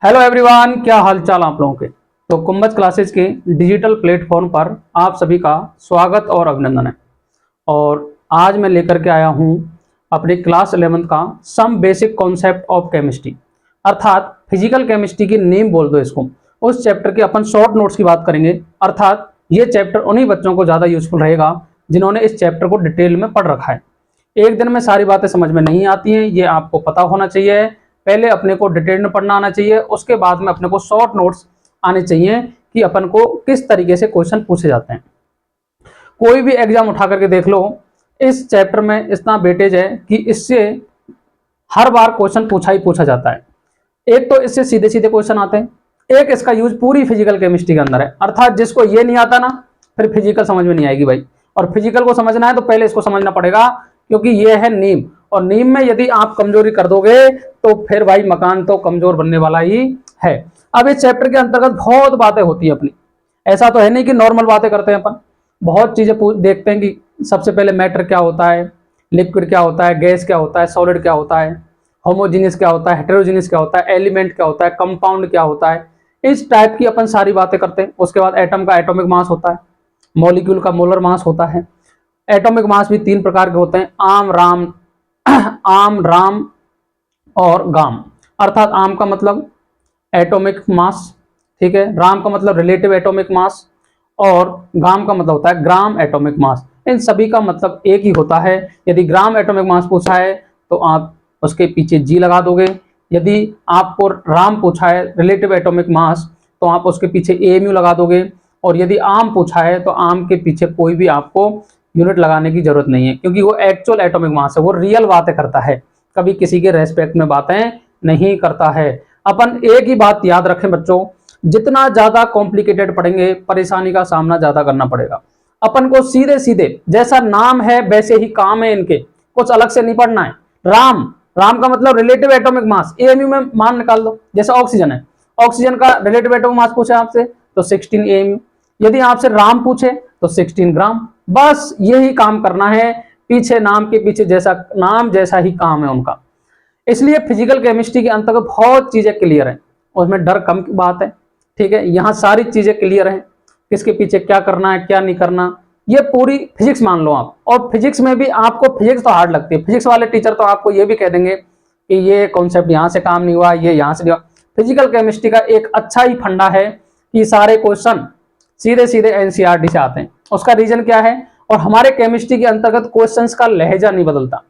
Hello everyone, क्या हाल चाल आप लोगों के। तो कुंभज क्लासेस के डिजिटल प्लेटफॉर्म पर आप सभी का स्वागत और अभिनंदन है। और आज मैं लेकर के आया हूं अपने क्लास 11th का some basic concept of chemistry, अर्थात फिजिकल केमिस्ट्री की नेम बोल दो इसको। उस चैप्टर के अपन शॉर्ट नोट्स की बात करेंगे, अर्थात ये चैप्टर उन्हीं बच्चों को ज़्यादा यूजफुल रहेगा जिन्होंने इस चैप्टर को डिटेल में पढ़ रखा है। एक दिन में सारी बातें समझ में नहीं आती हैं, ये आपको पता होना चाहिए। पहले अपने को डिटेल में पढ़ना आना चाहिए, उसके बाद में अपने को शॉर्ट नोट्स आने चाहिए कि अपन को किस तरीके से क्वेश्चन पूछे जाते हैं। कोई भी एग्जाम उठा करके देख लो, इस चैप्टर में इतना वेटेज है कि इससे हर बार क्वेश्चन पूछा ही पूछा जाता है। एक तो इससे सीधे सीधे क्वेश्चन आते हैं, एक इसका यूज पूरी फिजिकल केमिस्ट्री के अंदर है, अर्थात जिसको ये नहीं आता ना फिर फिजिकल समझ में नहीं आएगी भाई। और फिजिकल को समझना है तो पहले इसको समझना पड़ेगा, क्योंकि ये है नींव, और नींव में यदि आप कमजोरी कर दोगे तो फिर भाई मकान तो कमजोर बनने वाला ही है। अब इस चैप्टर के अंतर्गत बहुत बातें होती है अपनी, ऐसा तो है नहीं कि नॉर्मल बातें करते हैं अपन, बहुत चीजें देखते हैं कि सबसे पहले मैटर क्या होता है, लिक्विड क्या होता है, गैस क्या होता है, सॉलिड क्या होता है, होमोजीनियस क्या होता है, हेटेरोजीनियस क्या होता है, एलिमेंट क्या होता है, कंपाउंड क्या होता है, इस टाइप की अपन सारी बातें करते हैं। उसके बाद एटम का एटॉमिक मास होता है, मॉलिक्यूल का मोलर मास होता है। एटॉमिक मास भी तीन प्रकार के होते हैं, आम, राम और गाम। अर्थात आम का मतलब एटॉमिक मास, ठीक है, राम का मतलब रिलेटिव एटॉमिक मास, और गाम का मतलब होता है ग्राम एटॉमिक मास। इन सभी का मतलब एक ही होता है। यदि ग्राम एटॉमिक मास पूछा है तो आप उसके पीछे जी लगा दोगे, यदि आपको राम पूछा है रिलेटिव एटॉमिक मास तो आप उसके पीछे एएमयू लगा दोगे, और यदि आम पूछा है तो आम के पीछे कोई भी आपको यूनिट लगाने की जरूरत नहीं है, क्योंकि वो एक्चुअल एटॉमिक मास है, वो रियल बातें करता है, कभी किसी के रेस्पेक्ट में बातें नहीं करता है। अपन एक ही बात याद रखें बच्चों, जितना ज्यादा कॉम्प्लिकेटेड पढ़ेंगे परेशानी का सामना ज्यादा करना पड़ेगा। अपन को सीधे सीधे जैसा नाम है वैसे ही काम है इनके, कुछ अलग से नहीं पढ़ना है। राम, राम का मतलब रिलेटिव एटॉमिक मास, एएमयू में मान निकाल दो। जैसा ऑक्सीजन है, ऑक्सीजन का रिलेटिव एटॉमिक मास पूछे आपसे तो 16 एएमयू, यदि आपसे राम पूछे तो 16 ग्राम। बस यही काम करना है, पीछे नाम के पीछे जैसा नाम जैसा ही काम है उनका। इसलिए फिजिकल केमिस्ट्री के अंतर्गत बहुत चीजें क्लियर है, उसमें डर कम की बात है, ठीक है। यहाँ सारी चीजें क्लियर है, किसके पीछे क्या करना है क्या नहीं करना, ये पूरी फिजिक्स मान लो आप। और फिजिक्स में भी आपको फिजिक्स तो हार्ड लगती है, फिजिक्स वाले टीचर तो आपको ये भी कह देंगे कि ये कॉन्सेप्ट यहाँ से काम नहीं हुआ, ये यहाँ से नहीं हुआ। फिजिकल केमिस्ट्री का एक अच्छा ही फंडा है कि सारे क्वेश्चन सीधे सीधे एनसीईआरटी से आते हैं। उसका रीजन क्या है, और हमारे केमिस्ट्री के अंतर्गत क्वेश्चंस का लहजा नहीं बदलता।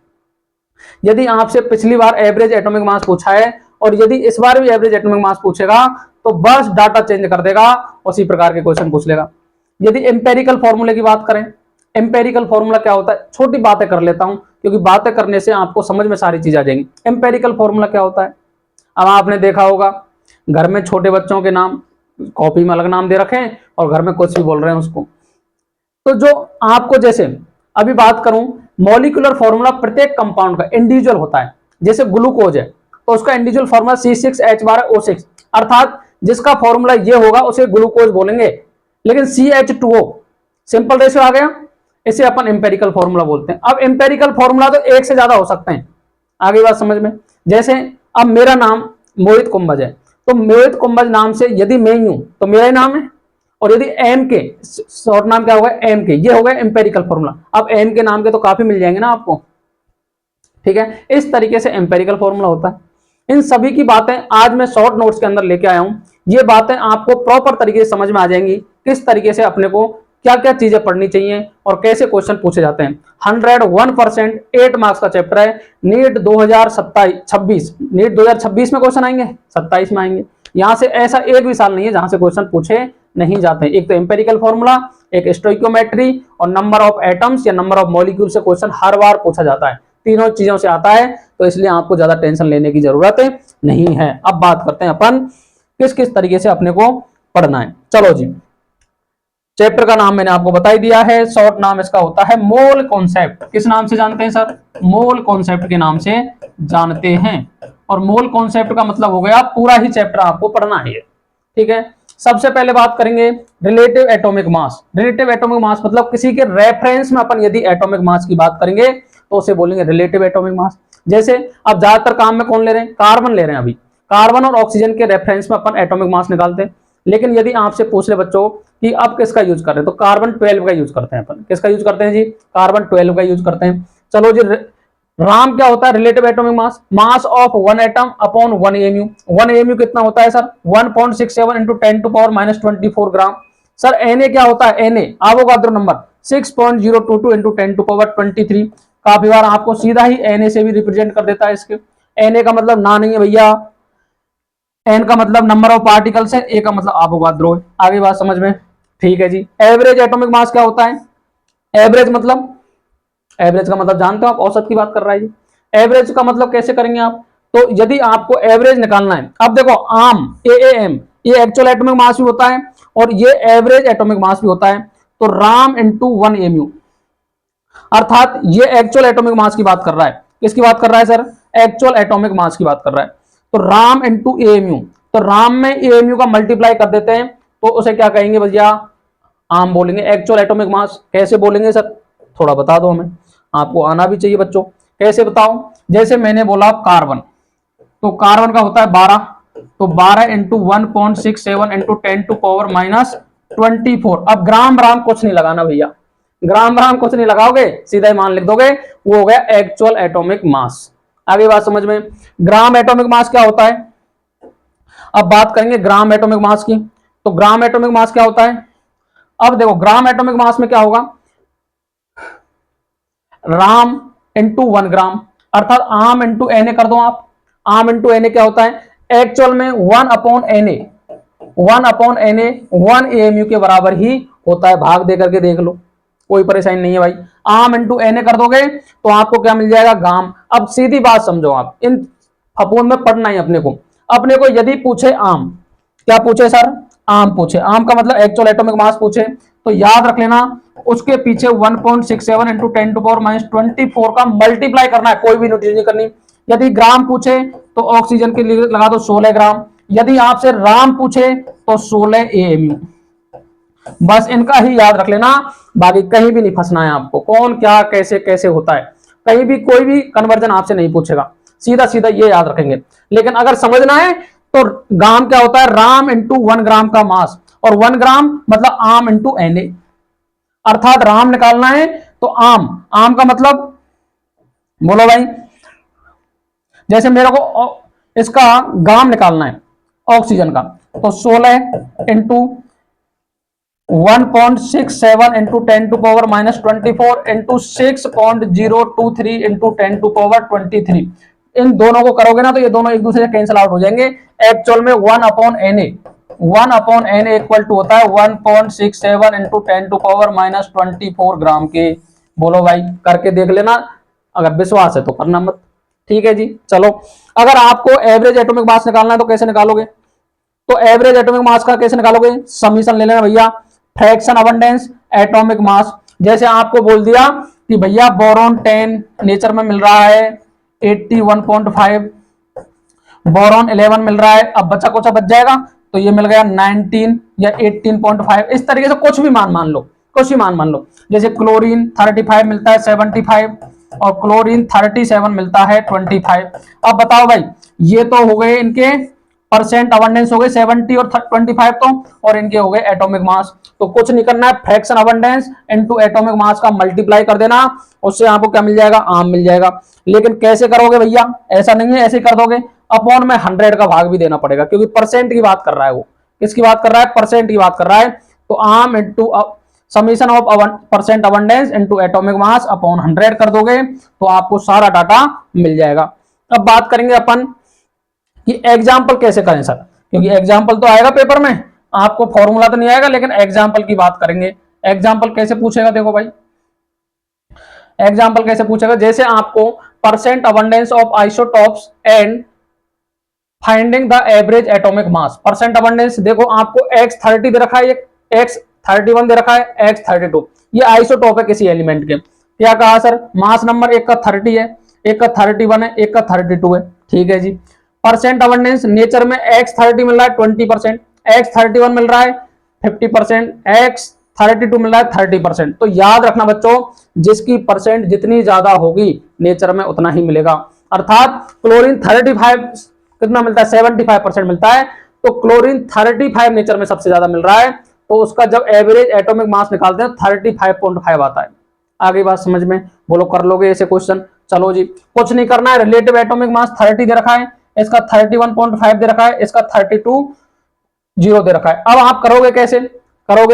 यदि आपसे पिछली बार एवरेज एटॉमिक मास पूछा है और यदि इस बार भी एवरेज एटॉमिक मास पूछेगा तो बस डाटा चेंज कर देगा, उसी प्रकार के क्वेश्चन पूछ लेगा। यदि एम्पेरिकल फॉर्मूले की बात करें, एम्पेरिकल फॉर्मूला क्या होता है, छोटी बातें कर लेता हूं क्योंकि बातें करने से आपको समझ में सारी चीज आ जाएंगी। एम्पेरिकल फॉर्मूला क्या होता है, अब आपने देखा होगा घर में छोटे बच्चों के नाम कॉपी में अलग नाम दे रखे हैं और घर में कुछ भी बोल रहे हैं उसको। तो जो आपको, जैसे अभी बात करूं, मॉलिक्यूलर फॉर्मूला प्रत्येक कंपाउंड का इंडिविजुअल होता है। जैसे ग्लूकोज है तो उसका इंडिविजुअल फॉर्मूला C6H12O6, अर्थात जिसका फॉर्मूला ये होगा उसे ग्लूकोज बोलेंगे। लेकिन CH2O सिंपल रेशियो आ गया, इसे अपन एम्पेरिकल फॉर्मूला बोलते हैं। अब एम्पेरिकल फॉर्मूला तो एक से ज्यादा हो सकते हैं, आगे बात समझ में। जैसे अब मेरा नाम मोहित कुंभज है, तो मोहित कुंभज नाम से यदि मैं हूं तो मेरा ही नाम है, और यदि एम के शॉर्ट नाम क्या होगा, एम के, ये हो गया एम्पेरिकल फॉर्मूला। अब एम के नाम के तो काफी मिल जाएंगे ना आपको, ठीक है। इस तरीके से एम्पेरिकल फॉर्मूला होता है। इन सभी की बातें आज मैं शॉर्ट नोट्स के अंदर लेके आया हूं। ये बातें आपको प्रॉपर तरीके से समझ में आ जाएंगी, किस तरीके से अपने को क्या क्या चीजें पढ़नी चाहिए और कैसे क्वेश्चन पूछे जाते हैं। 101% 8 मार्क्स का चैप्टर है। नीट 2026 नीट 2026 में क्वेश्चन आएंगे, 27 में आएंगे। यहां से ऐसा एक भी साल नहीं है जहां से क्वेश्चन पूछे नहीं जाते। एक तो एम्पेरिकल फॉर्मूला, एक स्टोइकियोमेट्री, और नंबर ऑफ एटम्स या नंबर ऑफ मॉलिक्यूल से क्वेश्चन हर बार पूछा जाता है। तीनों चीजों से आता है, तो इसलिए आपको ज्यादा टेंशन लेने की जरूरत नहीं है। अब बात करते हैं अपन किस किस तरीके से अपने को पढ़ना है। चलो जी, चैप्टर का नाम मैंने आपको बता ही दिया है, शॉर्ट नाम इसका होता है मोल कॉन्सेप्ट। किस नाम से जानते हैं सर, मोल कॉन्सेप्ट के नाम से जानते हैं। और मोल कॉन्सेप्ट का मतलब हो गया पूरा ही चैप्टर आपको पढ़ना है, ठीक है। सबसे पहले बात करेंगे रिलेटिव एटॉमिक मास। रिलेटिव एटॉमिक मास मतलब किसी के रेफरेंस में अपन यदि एटॉमिक मास की बात करेंगे तो उसे बोलेंगे रिलेटिव एटॉमिक मास। जैसे अब ज्यादातर काम में कौन ले रहे हैं, कार्बन ले रहे हैं। अभी कार्बन और ऑक्सीजन के रेफरेंस में अपन एटॉमिक मास निकालते हैं। लेकिन यदि आपसे पूछ ले बच्चों कि अब किसका यूज कर रहे हैं, तो कार्बन 12 का यूज करते हैं अपन। किसका यूज करते हैं जी? कार्बन 12 का यूज करते हैं। चलो जी, राम क्या होता है? Relative atomic mass, mass of one atom upon 1 MU. 1 MU कितना होता है sir? 1.67 into 10⁻24 gram. Sir NA क्या होता है? NA Avogadro number 6.022 into 10⁻23। काफी बार आपको सीधा ही एनए से भी रिप्रेजेंट कर देता है इसके। एनए का मतलब ना नहीं है भैया, एन का मतलब नंबर ऑफ पार्टिकल्स है, ए का मतलब एवोगाड्रो है। आगे बात समझ में? ठीक है जी। एवरेज एटॉमिक मास क्या होता है? एवरेज मतलब, एवरेज का मतलब जानते हो आप? औसत की बात कर रहा है जी। एवरेज का मतलब कैसे करेंगे आप? तो यदि आपको एवरेज निकालना है, अब देखो आम एएएम ये एक्चुअल एटॉमिक मास भी होता है और ये एवरेज एटॉमिक मास भी होता है। तो राम इंटू 1 एमयू, अर्थात ये एक्चुअल एटॉमिक मास की बात कर रहा है। किसकी बात कर रहा है सर? एक्चुअल एटॉमिक मास की बात कर रहा है। तो राम इंटू एएमयू, तो राम में एएमयू का मल्टीप्लाई कर देते हैं तो उसे क्या कहेंगे भैया? आम बोलेंगे। एक्चुअल एटॉमिक मास कैसे बोलेंगे सर? थोड़ा बता दो हमें, आपको आना भी चाहिए बच्चों। कैसे बताओ? जैसे मैंने बोला कार्बन, तो कार्बन का होता है 12, तो 12 इंटू 1.67 इंटू 10⁻24। अब ग्राम राम कुछ नहीं लगाना भैया, ग्राम राम कुछ नहीं लगाओगे, सीधा ही मान लिख दोगे, वो हो गया एक्चुअल एटॉमिक मास। आगे बात समझ में? ग्राम एटॉमिक मास क्या होता है? अब बात करेंगे ग्राम एटॉमिक मास की। तो ग्राम एटॉमिक मास क्या होता है? अब देखो ग्राम एटॉमिक मास में क्या होगा? राम इंटू 1 ग्राम, अर्थात आम इंटू एन कर दो आप। आम इंटू एन क्या होता है? एक्चुअल में 1 upon N A, 1 upon N A 1 AMU के बराबर ही होता है। भाग दे करके देख लो, कोई परेशानी नहीं है भाई। आम इंटू एन कर दोगे तो आपको क्या मिल जाएगा? गाम। अब सीधी बात समझो आप, इन फपून में पढ़ना ही अपने को। अपने को यदि पूछे आम, क्या पूछे सर? आम पूछे, आम का मतलब एक्चुअल एटॉमिक मास पूछे, तो याद रख लेना उसके पीछे 1.67 इंटू 10⁻24 का मल्टीप्लाई करना है, कोई भी नोटेशन नहीं करनी। यदि ग्राम पूछे तो ऑक्सीजन के लिए लगा दो 16 ग्राम। यदि आपसे राम पूछे तो 16 एएमयू। बस इनका ही याद रख लेना, बाकी कहीं भी नहीं फंसना है आपको। कौन क्या कैसे कैसे होता है, कहीं भी कोई भी कन्वर्जन आपसे नहीं पूछेगा, सीधा सीधा ये याद रखेंगे। लेकिन अगर समझना है तो ग्राम क्या होता है? राम इंटू 1 ग्राम का मास, और 1 ग्राम मतलब आम इंटू एन, अर्थात राम निकालना है तो आम, आम का मतलब बोलो भाई। जैसे मेरे को इसका ग्राम निकालना है ऑक्सीजन का, तो 16 इंटू 1.67 इंटू 10⁻24 इंटू 6.023 इंटू 10⁻23। इन दोनों को करोगे ना तो ये दोनों एक दूसरे से कैंसिल आउट हो जाएंगे। एक्चुअल में 1 upon N A, 1 upon N A equal to होता है 1.67 इंटू 10⁻24 ग्राम के। बोलो भाई, करके देख लेना, अगर विश्वास है तो करना मत। ठीक है जी। चलो, अगर आपको एवरेज एटॉमिक मास निकालना है तो कैसे निकालोगे? तो एवरेज एटॉमिक मास का कैसे निकालोगे? समीशन ले लेना भैया, फ्रैक्शन अबंडेंस एटॉमिक मास। जैसे आपको बोल दिया कि भैया बोरॉन 10 नेचर में मिल रहा है 81.5, बोरॉन 11 मिल रहा है, अब बचा कुछ बच जाएगा तो ये मिल गया 19 या 18.5। इस तरीके से कुछ भी मान लो, कुछ भी मान लो। जैसे क्लोरीन 35 मिलता है 75, और क्लोरीन 37 मिलता है 25। अब बताओ भाई, ये तो हो गए इनके परसेंट अबंडेंस, हो गए 70 और 25 तो, और इनके हो गए एटॉमिक मास। तो कुछ नहीं करना है, fraction abundance into atomic mass का मल्टीप्लाई कर देना, उससे आपको क्या मिल जाएगा? आम मिल जाएगा। लेकिन कैसे करोगे भैया? ऐसा नहीं है ऐसे कर दोगे, अपॉन में 100 का भाग भी देना पड़ेगा, क्योंकि परसेंट की बात कर रहा है वो। किसकी बात कर रहा है? परसेंट की बात कर रहा है। तो आम into summation of percent abundance into atomic mass upon 100 कर दोगे तो आपको सारा डाटा मिल जाएगा। अब बात करेंगे अपन कि एग्जाम्पल कैसे करें सर, क्योंकि एग्जाम्पल तो आएगा पेपर में, आपको फॉर्मूला तो नहीं आएगा, लेकिन एग्जाम्पल की बात करेंगे। एग्जाम्पल कैसे पूछेगा? देखो भाई, एग्जाम्पल कैसे पूछेगा? जैसे आपको percent abundance of isotopes and finding the average atomic mass. Percent abundance देखो आपको X30 दे रखा है, X31 दे रखा है, X32, ये आइसोटॉप है किसी एलिमेंट के। क्या कहा सर? मास नंबर एक का 30 है, एक का 31 है, एक का 32 है। ठीक है जी। परसेंट अबंडेंस नेचर में X30 मिल रहा है 20%, X31 मिल रहा है 50%, X32 मिल रहा है 30%। तो याद रखना बच्चों, जिसकी परसेंट जितनी ज्यादा होगी नेचर में उतना ही मिलेगा। अर्थात क्लोरीन 35 कितना मिलता है 75% मिलता है। तो क्लोरीन 35 नेचर में सबसे ज्यादा मिल रहा है, तो उसका जब एवरेज एटॉमिक मास निकालते हैं 35.5 आता है। आगे बात समझ में, बोलो कर लोगे ऐसे क्वेश्चन। चलो जी, कुछ नहीं करना है, रिलेटिव एटॉमिक मास 30 दे रखा है, इसका 31.5 दे रखा है, इसका 32 दे रखा है। अब आप करोगे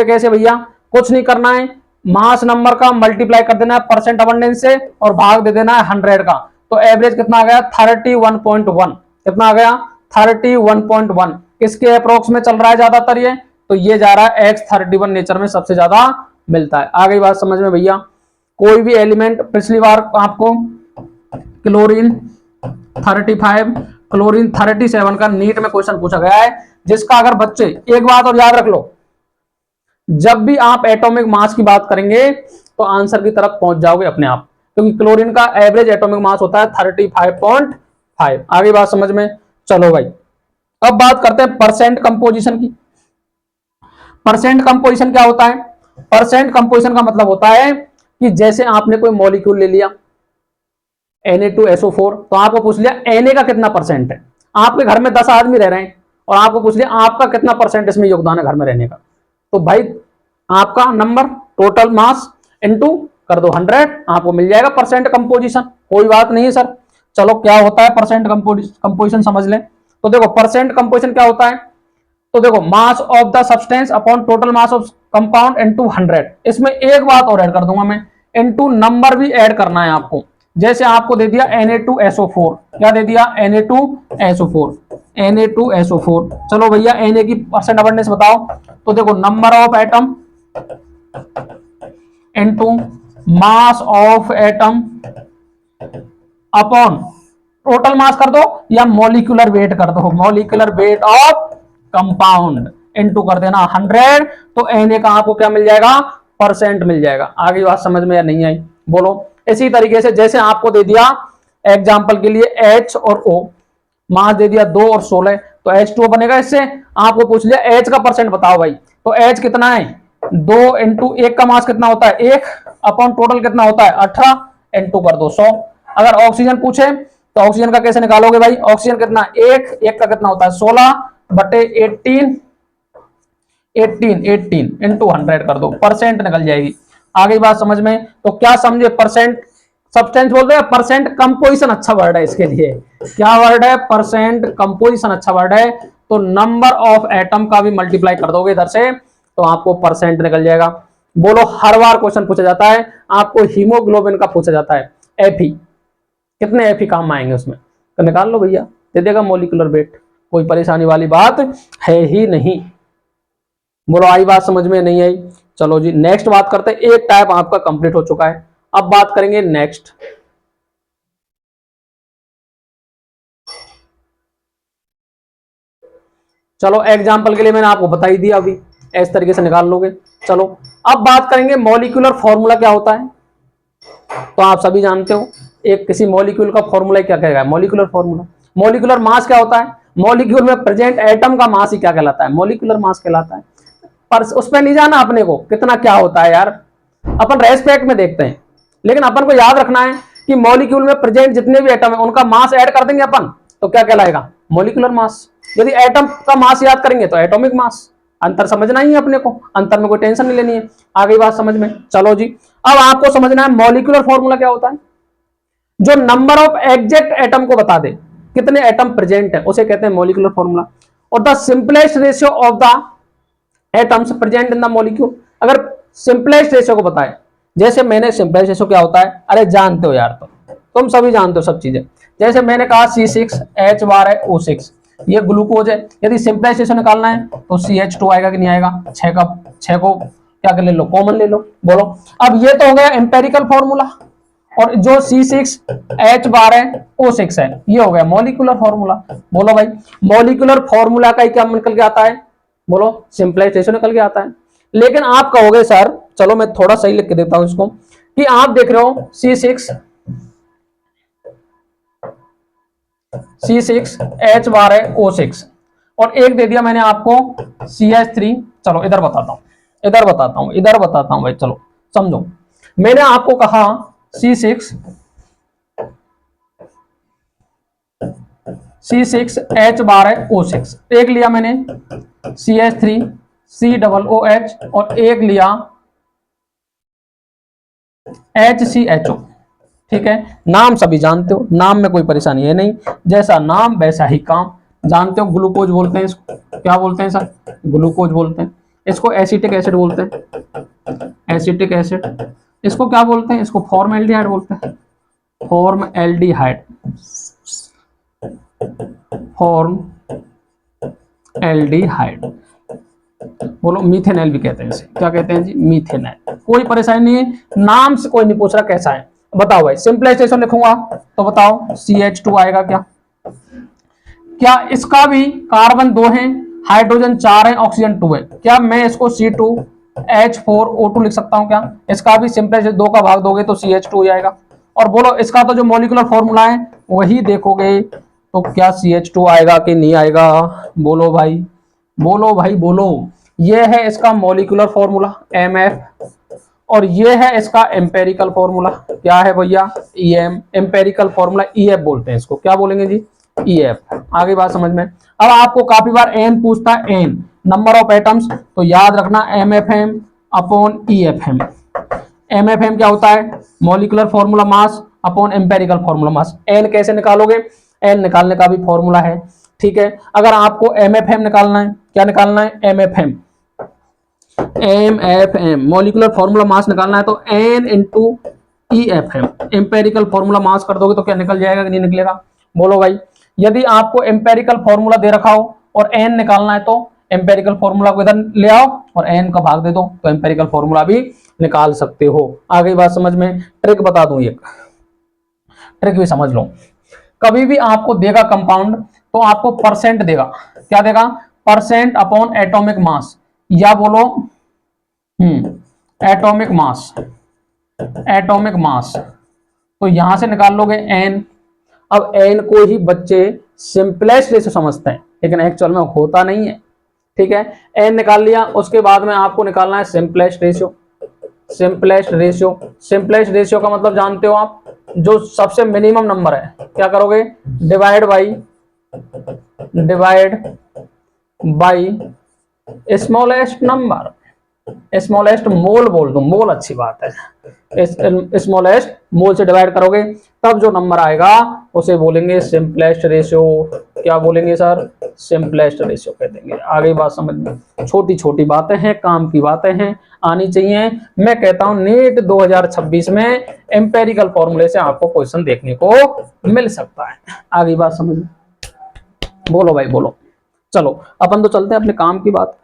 कैसे भैया, कुछ नहीं करना है, मास नंबर का मल्टीप्लाई कर देना है परसेंट अबंडेंस से और भाग दे देना है 100 का। तो एवरेज कितना आ गया 31.1, कितना आ गया 31.1। किसके अप्रोक्स में चल रहा है ज्यादातर ये, तो ये जा रहा है X31 नेचर में सबसे ज्यादा मिलता है। आगे बात समझ में भैया, कोई भी एलिमेंट, पिछली बार आपको क्लोरीन 35, क्लोरीन 37 का नीट में क्वेश्चन पूछा गया है, जिसका अगर बच्चे एक बात और याद रख लो, जब भी आप एटॉमिक मास की बात करेंगे तो आंसर की तरफ पहुंच जाओगे अपने आप, क्योंकि क्लोरीन का एवरेज एटॉमिक मास होता है 35.5। आगे बात समझ में, चलो भाई अब बात करते हैं परसेंट कंपोजिशन की। परसेंट कंपोजिशन क्या होता है, परसेंट कंपोजिशन का मतलब होता है कि जैसे आपने कोई मॉलिक्यूल ले लिया Na2SO4, तो आपको पूछ लिया Na का कितना परसेंट है, आपके घर में 10 आदमी रह रहे हैं और आपको पूछ लिया आपका कितना परसेंट इसमें योगदान है घर में रहने का, तो भाई आपका नंबर टोटल मास इनटू कर दो 100, आपको मिल जाएगा परसेंट कंपोजिशन। कोई बात नहीं है सर। चलो क्या होता है परसेंट कंपोजिशन समझ लें। तो देखो परसेंट कंपोजिशन क्या होता है, तो देखो mass of the substance upon total mass of compound into 100। इसमें एक बात और ऐड कर दूंगा मैं, इनटू नंबर भी ऐड करना है आपको। जैसे आपको दे दिया Na2SO4, क्या दे दिया Na2SO4, Na2SO4। चलो भैया Na की परसेंट अबंडेंस बताओ, तो देखो number of atom into mass of atom upon total mass कर दो या मॉलिक्यूलर वेट कर दो, molecular weight of compound into कर देना 100, तो Na का आपको क्या मिल जाएगा परसेंट मिल जाएगा। आगे बात समझ में या नहीं आई, बोलो। इसी तरीके से जैसे आपको दे दिया एग्जांपल के लिए H और O, मास दे दिया 2 और 16, तो H2O बनेगा। इससे आपको पूछ लिया H का परसेंट बताओ भाई, तो H कितना है 2 इंटू 1 का मास कितना होता है 1 अपॉन टोटल कितना होता है 18, इंटू कर दो 100। अगर ऑक्सीजन पूछे तो ऑक्सीजन का कैसे निकालोगे भाई, ऑक्सीजन कितना 1 का कितना होता है 16 बटे 18 इंटू 100 कर दो, परसेंट निकल जाएगी। आगे बात समझ में, तो क्या समझे परसेंट सब्सटेंस बोल रहे हैं, परसेंट कंपोजिशन अच्छा वर्ड है इसके लिए। क्या वर्ड है, परसेंट कंपोजिशन अच्छा वर्ड है। तो नंबर ऑफ एटम का भी मल्टीप्लाई कर दोगे इधर से तो आपको परसेंट निकल जाएगा। बोलो हर बार क्वेश्चन पूछा जाता है, आपको हीमोग्लोबिन का पूछा जाता है Fe, कितने Fe काम आएंगे उसमें, तो निकाल लो भैया, दे देगा मॉलिक्यूलर वेट, कोई परेशानी वाली बात है ही नहीं। बोलो आई बात समझ में नहीं आई। चलो जी नेक्स्ट बात करते हैं, एक टाइप आपका कंप्लीट हो चुका है, अब बात करेंगे नेक्स्ट। चलो एग्जांपल के लिए मैंने आपको बता ही दिया, अभी इस तरीके से निकाल लोगे। चलो अब बात करेंगे मॉलिक्यूलर फॉर्मूला क्या होता है। तो आप सभी जानते हो एक किसी मॉलिक्यूल का फॉर्मूला क्या कहेगा, मॉलिक्यूलर फॉर्मूला। मॉलिक्यूलर मास क्या होता है, मॉलिक्यूल में प्रेजेंट एटम का मास ही क्या कहलाता है, मॉलिक्यूलर मास कहलाता है। पर उस पर नहीं जाना अपने को कितना क्या होता है यार, अपन रेस्पेक्ट में देखते हैं, लेकिन अपन को याद रखना है कि मॉलिक्यूल में प्रेजेंट जितने भी एटम है उनका मास ऐड कर देंगे अपन तो क्या कहलाएगा मॉलिक्यूलर मास। यदि एटम का मास याद करेंगे तो एटॉमिक मास। अंतर समझना ही है अपने को, अंतर में कोई टेंशन नहीं लेनी है। आगे बात समझ में, चलो जी अब आपको समझना है मॉलिक्यूलर फॉर्मूला क्या होता है। जो नंबर ऑफ एग्जैक्ट एटम को बता दे कितने एटम प्रेजेंट है उसे कहते हैं मॉलिक्यूलर फॉर्मूला। और the simplest ratio of the atoms present in the molecule, अगर सिंपलेस्ट रेशियो को बताए, जैसे मैंने सिंपलेस्ट रेशियो क्या होता है, अरे जानते हो यार, तो तुम सभी जानते हो सब चीजें। जैसे मैंने कहा C6H12O6 ये ग्लूकोज है, यदि सिंपलेस्ट रेशियो निकालना है तो CH2 आएगा कि नहीं आएगा, 6 को क्या कर ले लो कॉमन ले लो। बोलो अब ये तो हो गया एम्पेरिकल फॉर्मूला, और जो C6H12O6 है ये हो गया मॉलिक्यूलर फॉर्मूला। बोलो भाई मॉलिक्यूलर फॉर्मूला का क्या निकल के आता है, बोलो सिंपलेस्ट रेशियो निकल के आता है। लेकिन आप कहोगे सर, चलो मैं थोड़ा सही लिख के देता हूं इसको, कि आप देख रहे हो C6H12O6 और एक दे दिया मैंने आपको CH3। चलो इधर बताता हूं भाई, चलो समझो। मैंने आपको कहा C6 C6H बार है O6, एक लिया मैंने CH3 COOH और एक लिया HCHO। ठीक है, नाम सभी जानते हो, नाम में कोई परेशानी है नहीं, जैसा नाम वैसा ही काम। जानते हो ग्लूकोज बोलते हैं इसको, क्या बोलते हैं सर? ग्लूकोज बोलते हैं। इसको एसिटिक एसिड बोलते हैं, एसिटिक एसिड। इसको क्या बोलते हैं? इसको फॉर्मएल्डिहाइड बोलते हैं, फॉर्मएल्डिहाइड, फॉर्मएल्डिहाइड। बोलो मीथेनॉल भी कहते हैं इसे, क्या कहते हैं जी? मीथेनॉल। कोई परेशानी नहीं है, नाम से कोई नहीं पूछ रहा कैसा है। बताओ भाई, सिंपलेस्टेशन लिखूंगा तो बताओ CH2 आएगा क्या? क्या इसका भी कार्बन 2 है, हाइड्रोजन 4 है, ऑक्सीजन 2 है, क्या मैं इसको C2H4O2 लिख सकता हूं क्या? इसका भी सिंपलेस्ट 2 का भाग दोगे तो CH2 हो जाएगा। और बोलो इसका तो जो मॉलिक्यूलर फॉर्मूला है वही देखोगे तो क्या CH2 आएगा कि नहीं आएगा? बोलो भाई, बोलो भाई बोलो। ये है इसका मॉलिक्यूलर फॉर्मूला MF, और ये है इसका एम्पेरिकल फॉर्मूला, क्या है भैया? EM। एम्पेरिकल फॉर्मूला EF बोलते हैं इसको, क्या बोलेंगे जी? EF। आगे बात समझ में। अब आपको काफी बार N पूछता है, N नंबर ऑफ एटम्स, तो याद रखना MFM अपॉन EFM। MFM क्या होता है? Molecular formula mass upon empirical formula mass. N कैसे निकालोगे? N निकालने का भी फॉर्मूला है। ठीक है, अगर आपको MFM निकालना है, क्या निकालना है? MFM, मॉलिक्यूलर फॉर्मूला मास निकालना है तो N into EFM। Empirical formula mass कर दोगे तो क्या निकल जाएगा कि नहीं निकलेगा? बोलो भाई। यदि आपको एम्पेरिकल फॉर्मूला दे रखा हो और N निकालना है तो एम्पेरिकल फॉर्मूला को इधर ले आओ और N का भाग दे दो तो एम्पेरिकल फॉर्मूला भी निकाल सकते हो। आगे बात समझ में। ट्रिक बता दूं, एक ट्रिक भी समझ लो। कभी भी आपको देगा कंपाउंड तो आपको परसेंट देगा, क्या देगा? परसेंट अपॉन एटॉमिक मास, या बोलो एटॉमिक मास, एटॉमिक मास। तो यहां से निकाल लोगे N। अब N को ही बच्चे सिंपलेस्ट रेशियो समझते हैं, लेकिन एक्चुअल में होता नहीं है। ठीक है, N निकाल लिया, उसके बाद में आपको निकालना है simplest ratio. Simplest ratio, simplest ratio का मतलब जानते हो आप? जो सबसे मिनिमम नंबर है, क्या करोगे? Divide by smallest number, smallest mole बोल दो, मोल अच्छी बात है। स्मॉलेस्ट मोल से डिवाइड करोगे तब जो नंबर आएगा उसे बोलेंगे सिंपलेस्ट रेशियो। क्या बोलेंगे सर? सिंपलेस्ट रेशियो कह देंगे। आगे बात समझ में। छोटी छोटी बातें हैं, काम की बातें हैं, आनी चाहिए। मैं कहता हूं नीट 2026 में एम्पेरिकल फॉर्मूले से आपको क्वेश्चन देखने को मिल सकता है। आगे बात समझ में। बोलो भाई बोलो। चलो अपन तो चलते हैं अपने काम की बात।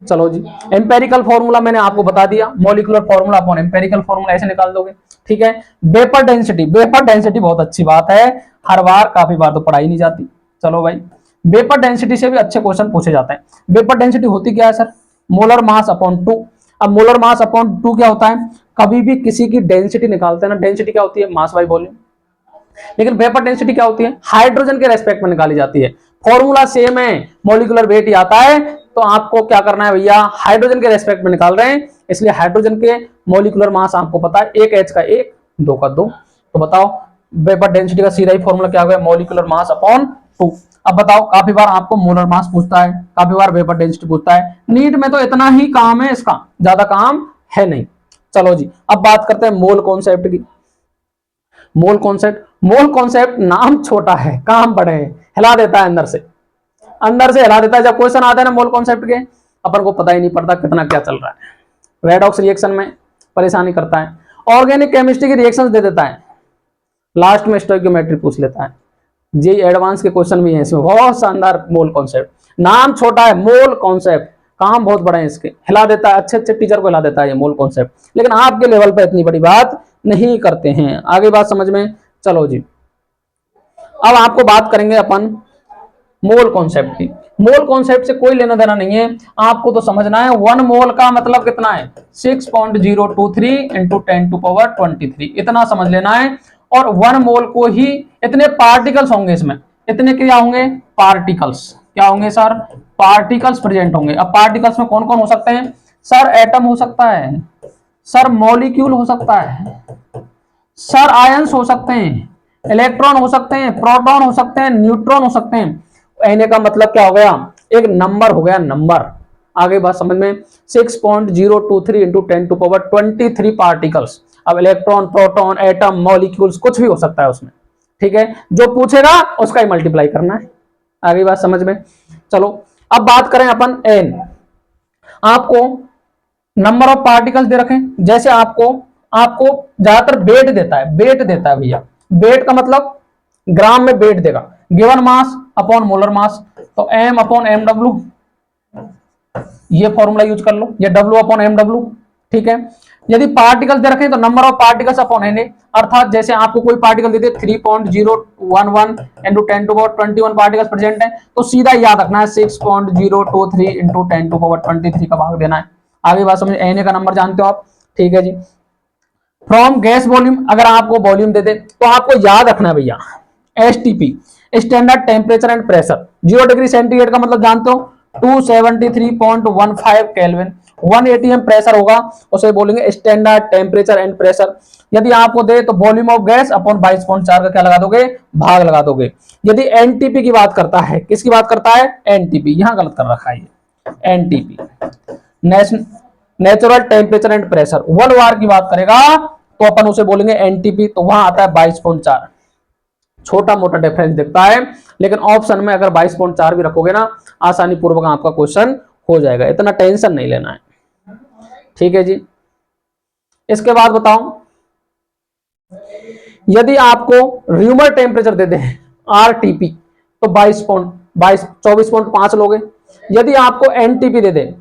चलो जी, एम्पेरिकल फॉर्मूला मैंने आपको बता दिया, molecular formula upon empirical formula ऐसे निकाल दोगे। ठीक है, वेपर डेंसिटी, वेपर डेंसिटी बहुत अच्छी बात है, हर बार काफी बार तो पढ़ाई नहीं जाती। चलो भाई, वेपर डेंसिटी से भी अच्छे क्वेश्चन पूछे जाते हैं। वेपर डेंसिटी होती क्या है सर? Molar mass upon 2। अब मोलर मास अपॉन 2 क्या होता है? कभी भी किसी की डेंसिटी निकालते हैं ना, डेंसिटी क्या होती है? Mass by volume. लेकिन वेपर डेंसिटी क्या होती है? हाइड्रोजन के रेस्पेक्ट में निकाली जाती है। फॉर्मूला सेम है, मॉलिक्यूलर वेट ही आता है, तो आपको क्या करना है भैया? हाइड्रोजन के रेस्पेक्ट में निकाल रहे हैं, इसलिए हाइड्रोजन के मॉलिक्यूलर मास आपको पता है, 1 H का 1, 2 का 2। तो बताओ वेपर डेंसिटी का सीधा ही फॉर्मूला क्या हो गया? Molecular mass upon 2। अब बताओ, काफी बार आपको मोलर मास पूछता है, काफी बार वेपर डेंसिटी पूछता है। नीट में तो इतना ही काम है, इसका ज्यादा काम है नहीं। चलो जी, अब बात करते हैं मोल कॉन्सेप्ट की। मोल कॉन्सेप्ट, मोल कॉन्सेप्ट नाम छोटा है, काम बड़े है, हिला देता है अंदर से, अंदर से हिला देता है। जब क्वेश्चन आता है ना मोल कॉन्सेप्ट के, अपन को पता ही नहीं पड़ता कितना क्या चल रहा है। रेडॉक्स रिएक्शन में परेशानी करता है, ऑर्गेनिक केमिस्ट्री की रिएक्शंस दे देता है, लास्ट में स्टोइकियोमेट्री पूछ लेता है। जे एडवांस के क्वेश्चन भी हैं इसमें, बहुत शानदार मोल कॉन्सेप्ट। नाम छोटा है मोल कॉन्सेप्ट, काम बहुत बड़े हैं इसके, हिला देता है, अच्छे अच्छे टीचर को हिला देता है ये मोल कॉन्सेप्ट, लेकिन आपके लेवल पर इतनी बड़ी बात नहीं करते हैं। आगे बात समझ में। चलो जी, अब आपको बात करेंगे अपन मोल कॉन्सेप्ट की। मोल कॉन्सेप्ट से कोई लेना देना नहीं है, आपको तो समझना है 1 मोल का मतलब कितना है? 6.023 इंटू 10⁻23, इतना समझ लेना है। और 1 मोल को ही इतने पार्टिकल्स होंगे इसमें, इतने क्या होंगे? पार्टिकल्स। क्या होंगे सर? पार्टिकल्स प्रेजेंट होंगे। अब पार्टिकल्स में कौन कौन हो सकते हैं सर? एटम हो सकता है सर, मॉलिक्यूल हो सकता है सर, आयंस हो सकते हैं, इलेक्ट्रॉन हो सकते हैं, प्रोटॉन हो सकते हैं, न्यूट्रॉन हो सकते हैं। Na का मतलब क्या हो गया, एक नंबर हो गया, नंबर। आगे बात समझ में, 6.023 इंटू 10⁻23 पार्टिकल्स। अब इलेक्ट्रॉन, प्रोटॉन, एटम, मॉलिक्यूल्स कुछ भी हो सकता है उसमें, ठीक है, जो पूछेगा उसका ही मल्टीप्लाई करना है। आगे बात समझ में। चलो अब बात करें अपन एन। आपको नंबर ऑफ पार्टिकल्स दे रखे, जैसे आपको आपको ज्यादातर वेट देता है, वेट देता है भैया। वेट का मतलब ग्राम में वेट देगा, गिवन मास अपॉन मोलर मास, तो एम अपॉन एम डब्ल्यू, ये फॉर्मूला यूज कर लो, ये डब्ल्यू अपॉन एम डब्ल्यू, ठीक है। यदि पार्टिकल्स दे रखे तो number of particles upon N A, अर्थात जैसे आपको कोई पार्टिकल दे दे 3.011 इंटू 10⁻21 पार्टिकल्स प्रेजेंट है, तो सीधा याद रखना है 6.023 इंटू 10⁻23 का भाग देना है। आगे बात समझ, एन ए का नंबर जानते हो आप, ठीक है जी। फ्रॉम गैस वॉल्यूम, अगर आपको वॉल्यूम दे दे तो आपको याद रखना है भैया STP, standard temperature and pressure. 0 degree centigrade का मतलब जानते हो 273.15 केल्विन। 1 atm प्रेशर होगा, उसे बोलेंगे स्टैंडर्ड टेम्परेचर एंड प्रेशर। यदि आपको दे तो वॉल्यूम ऑफ गैस अपॉन 22.4 का क्या लगा दोगे, भाग लगा दोगे। यदि एनटीपी की बात करता है, किसकी बात करता है, एनटीपी, यहां गलत कर रखा है ये, NTP natural temperature and pressure. 1 बार की बात करेगा तो अपन उसे बोलेंगे एनटीपी, तो वहां आता है 22.4। छोटा मोटा डिफरेंस दिखता है, लेकिन ऑप्शन में अगर 22.4 भी रखोगे ना, आसानी पूर्वक आपका क्वेश्चन हो जाएगा, इतना टेंशन नहीं लेना है, ठीक है जी। इसके बाद बताओ, यदि आपको र्यूमर टेम्परेचर दे दे आरटीपी तो 24.5 लोगे। यदि आपको एनटीपी दे दे,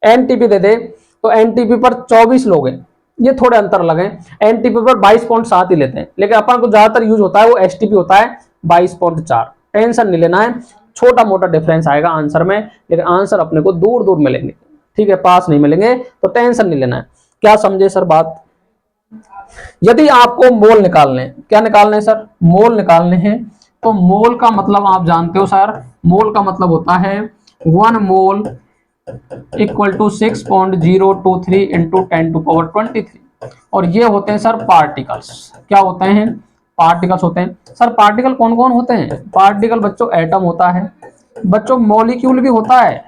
एनटीपी दे दे तो एनटीपी पर 24 लोगे, ये थोड़े अंतर लगे, एनटीपी पर 22.7 ही लेते हैं, लेकिन अपन को ज्यादातर यूज होता है वो एसटीपी होता है 22.4। टेंशन नहीं लेना है, छोटा मोटा डिफरेंस आएगा आंसर में, लेकिन आंसर अपने को दूर दूर मिलेंगे, ठीक है, पास नहीं मिलेंगे, तो टेंशन नहीं लेना है। क्या समझे सर बात। यदि आपको मोल निकालने, क्या निकालने सर, मोल निकालने हैं, तो मोल का मतलब आप जानते हो सर, मोल का मतलब होता है 1 मोल इक्वल टू 6.023 इंटू 10⁻23। और ये होते हैं सर पार्टिकल्स। क्या होते हैं, पार्टिकल्स होते हैं। सर पार्टिकल कौन कौन होते हैं, पार्टिकल बच्चों एटम होता है, बच्चों मॉलिक्यूल भी होता है,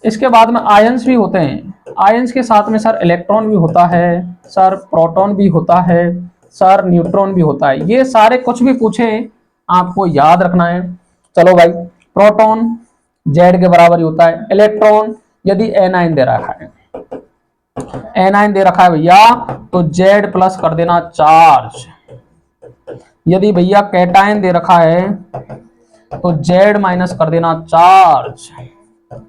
इसके बाद में आयंस भी होते हैं, आयंस के साथ में सर इलेक्ट्रॉन भी होता है, सर प्रोटॉन भी होता है, सर न्यूट्रॉन भी होता है। ये सारे कुछ भी पूछे आपको याद रखना है। चलो भाई, प्रोटॉन जेड के बराबर ही होता है, इलेक्ट्रॉन यदि एनाइन दे रखा है, एनाइन दे रखा है भैया, तो जेड प्लस कर देना चार्ज। यदि भैया कैटाइन दे रखा है तो जेड माइनस कर देना चार्ज।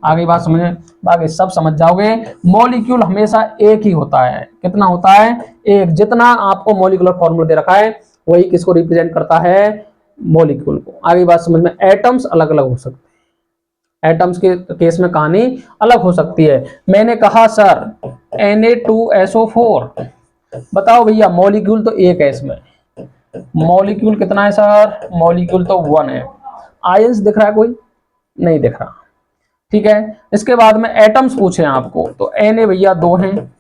आगे बात समझे, बाकी सब समझ जाओगे। मॉलिक्यूल हमेशा एक ही होता है, कितना होता है, एक। जितना आपको मॉलिक्यूलर फॉर्मूला दे रखा है वही किसको रिप्रेजेंट करता है, मॉलिक्यूल को। आगे बात समझ में, एटम्स अलग अलग हो सकते हैं, एटम्स के केस में कहानी अलग हो सकती है। मैंने कहा सर Na2SO4, बताओ भैया मॉलिक्यूल तो एक है इसमें, मॉलिक्यूल कितना है सर, मॉलिक्यूल तो 1 है। आयंस दिख रहा है कोई, नहीं दिख रहा, ठीक है। इसके बाद में एटम्स पूछे आपको, तो Na भैया 2 हैं,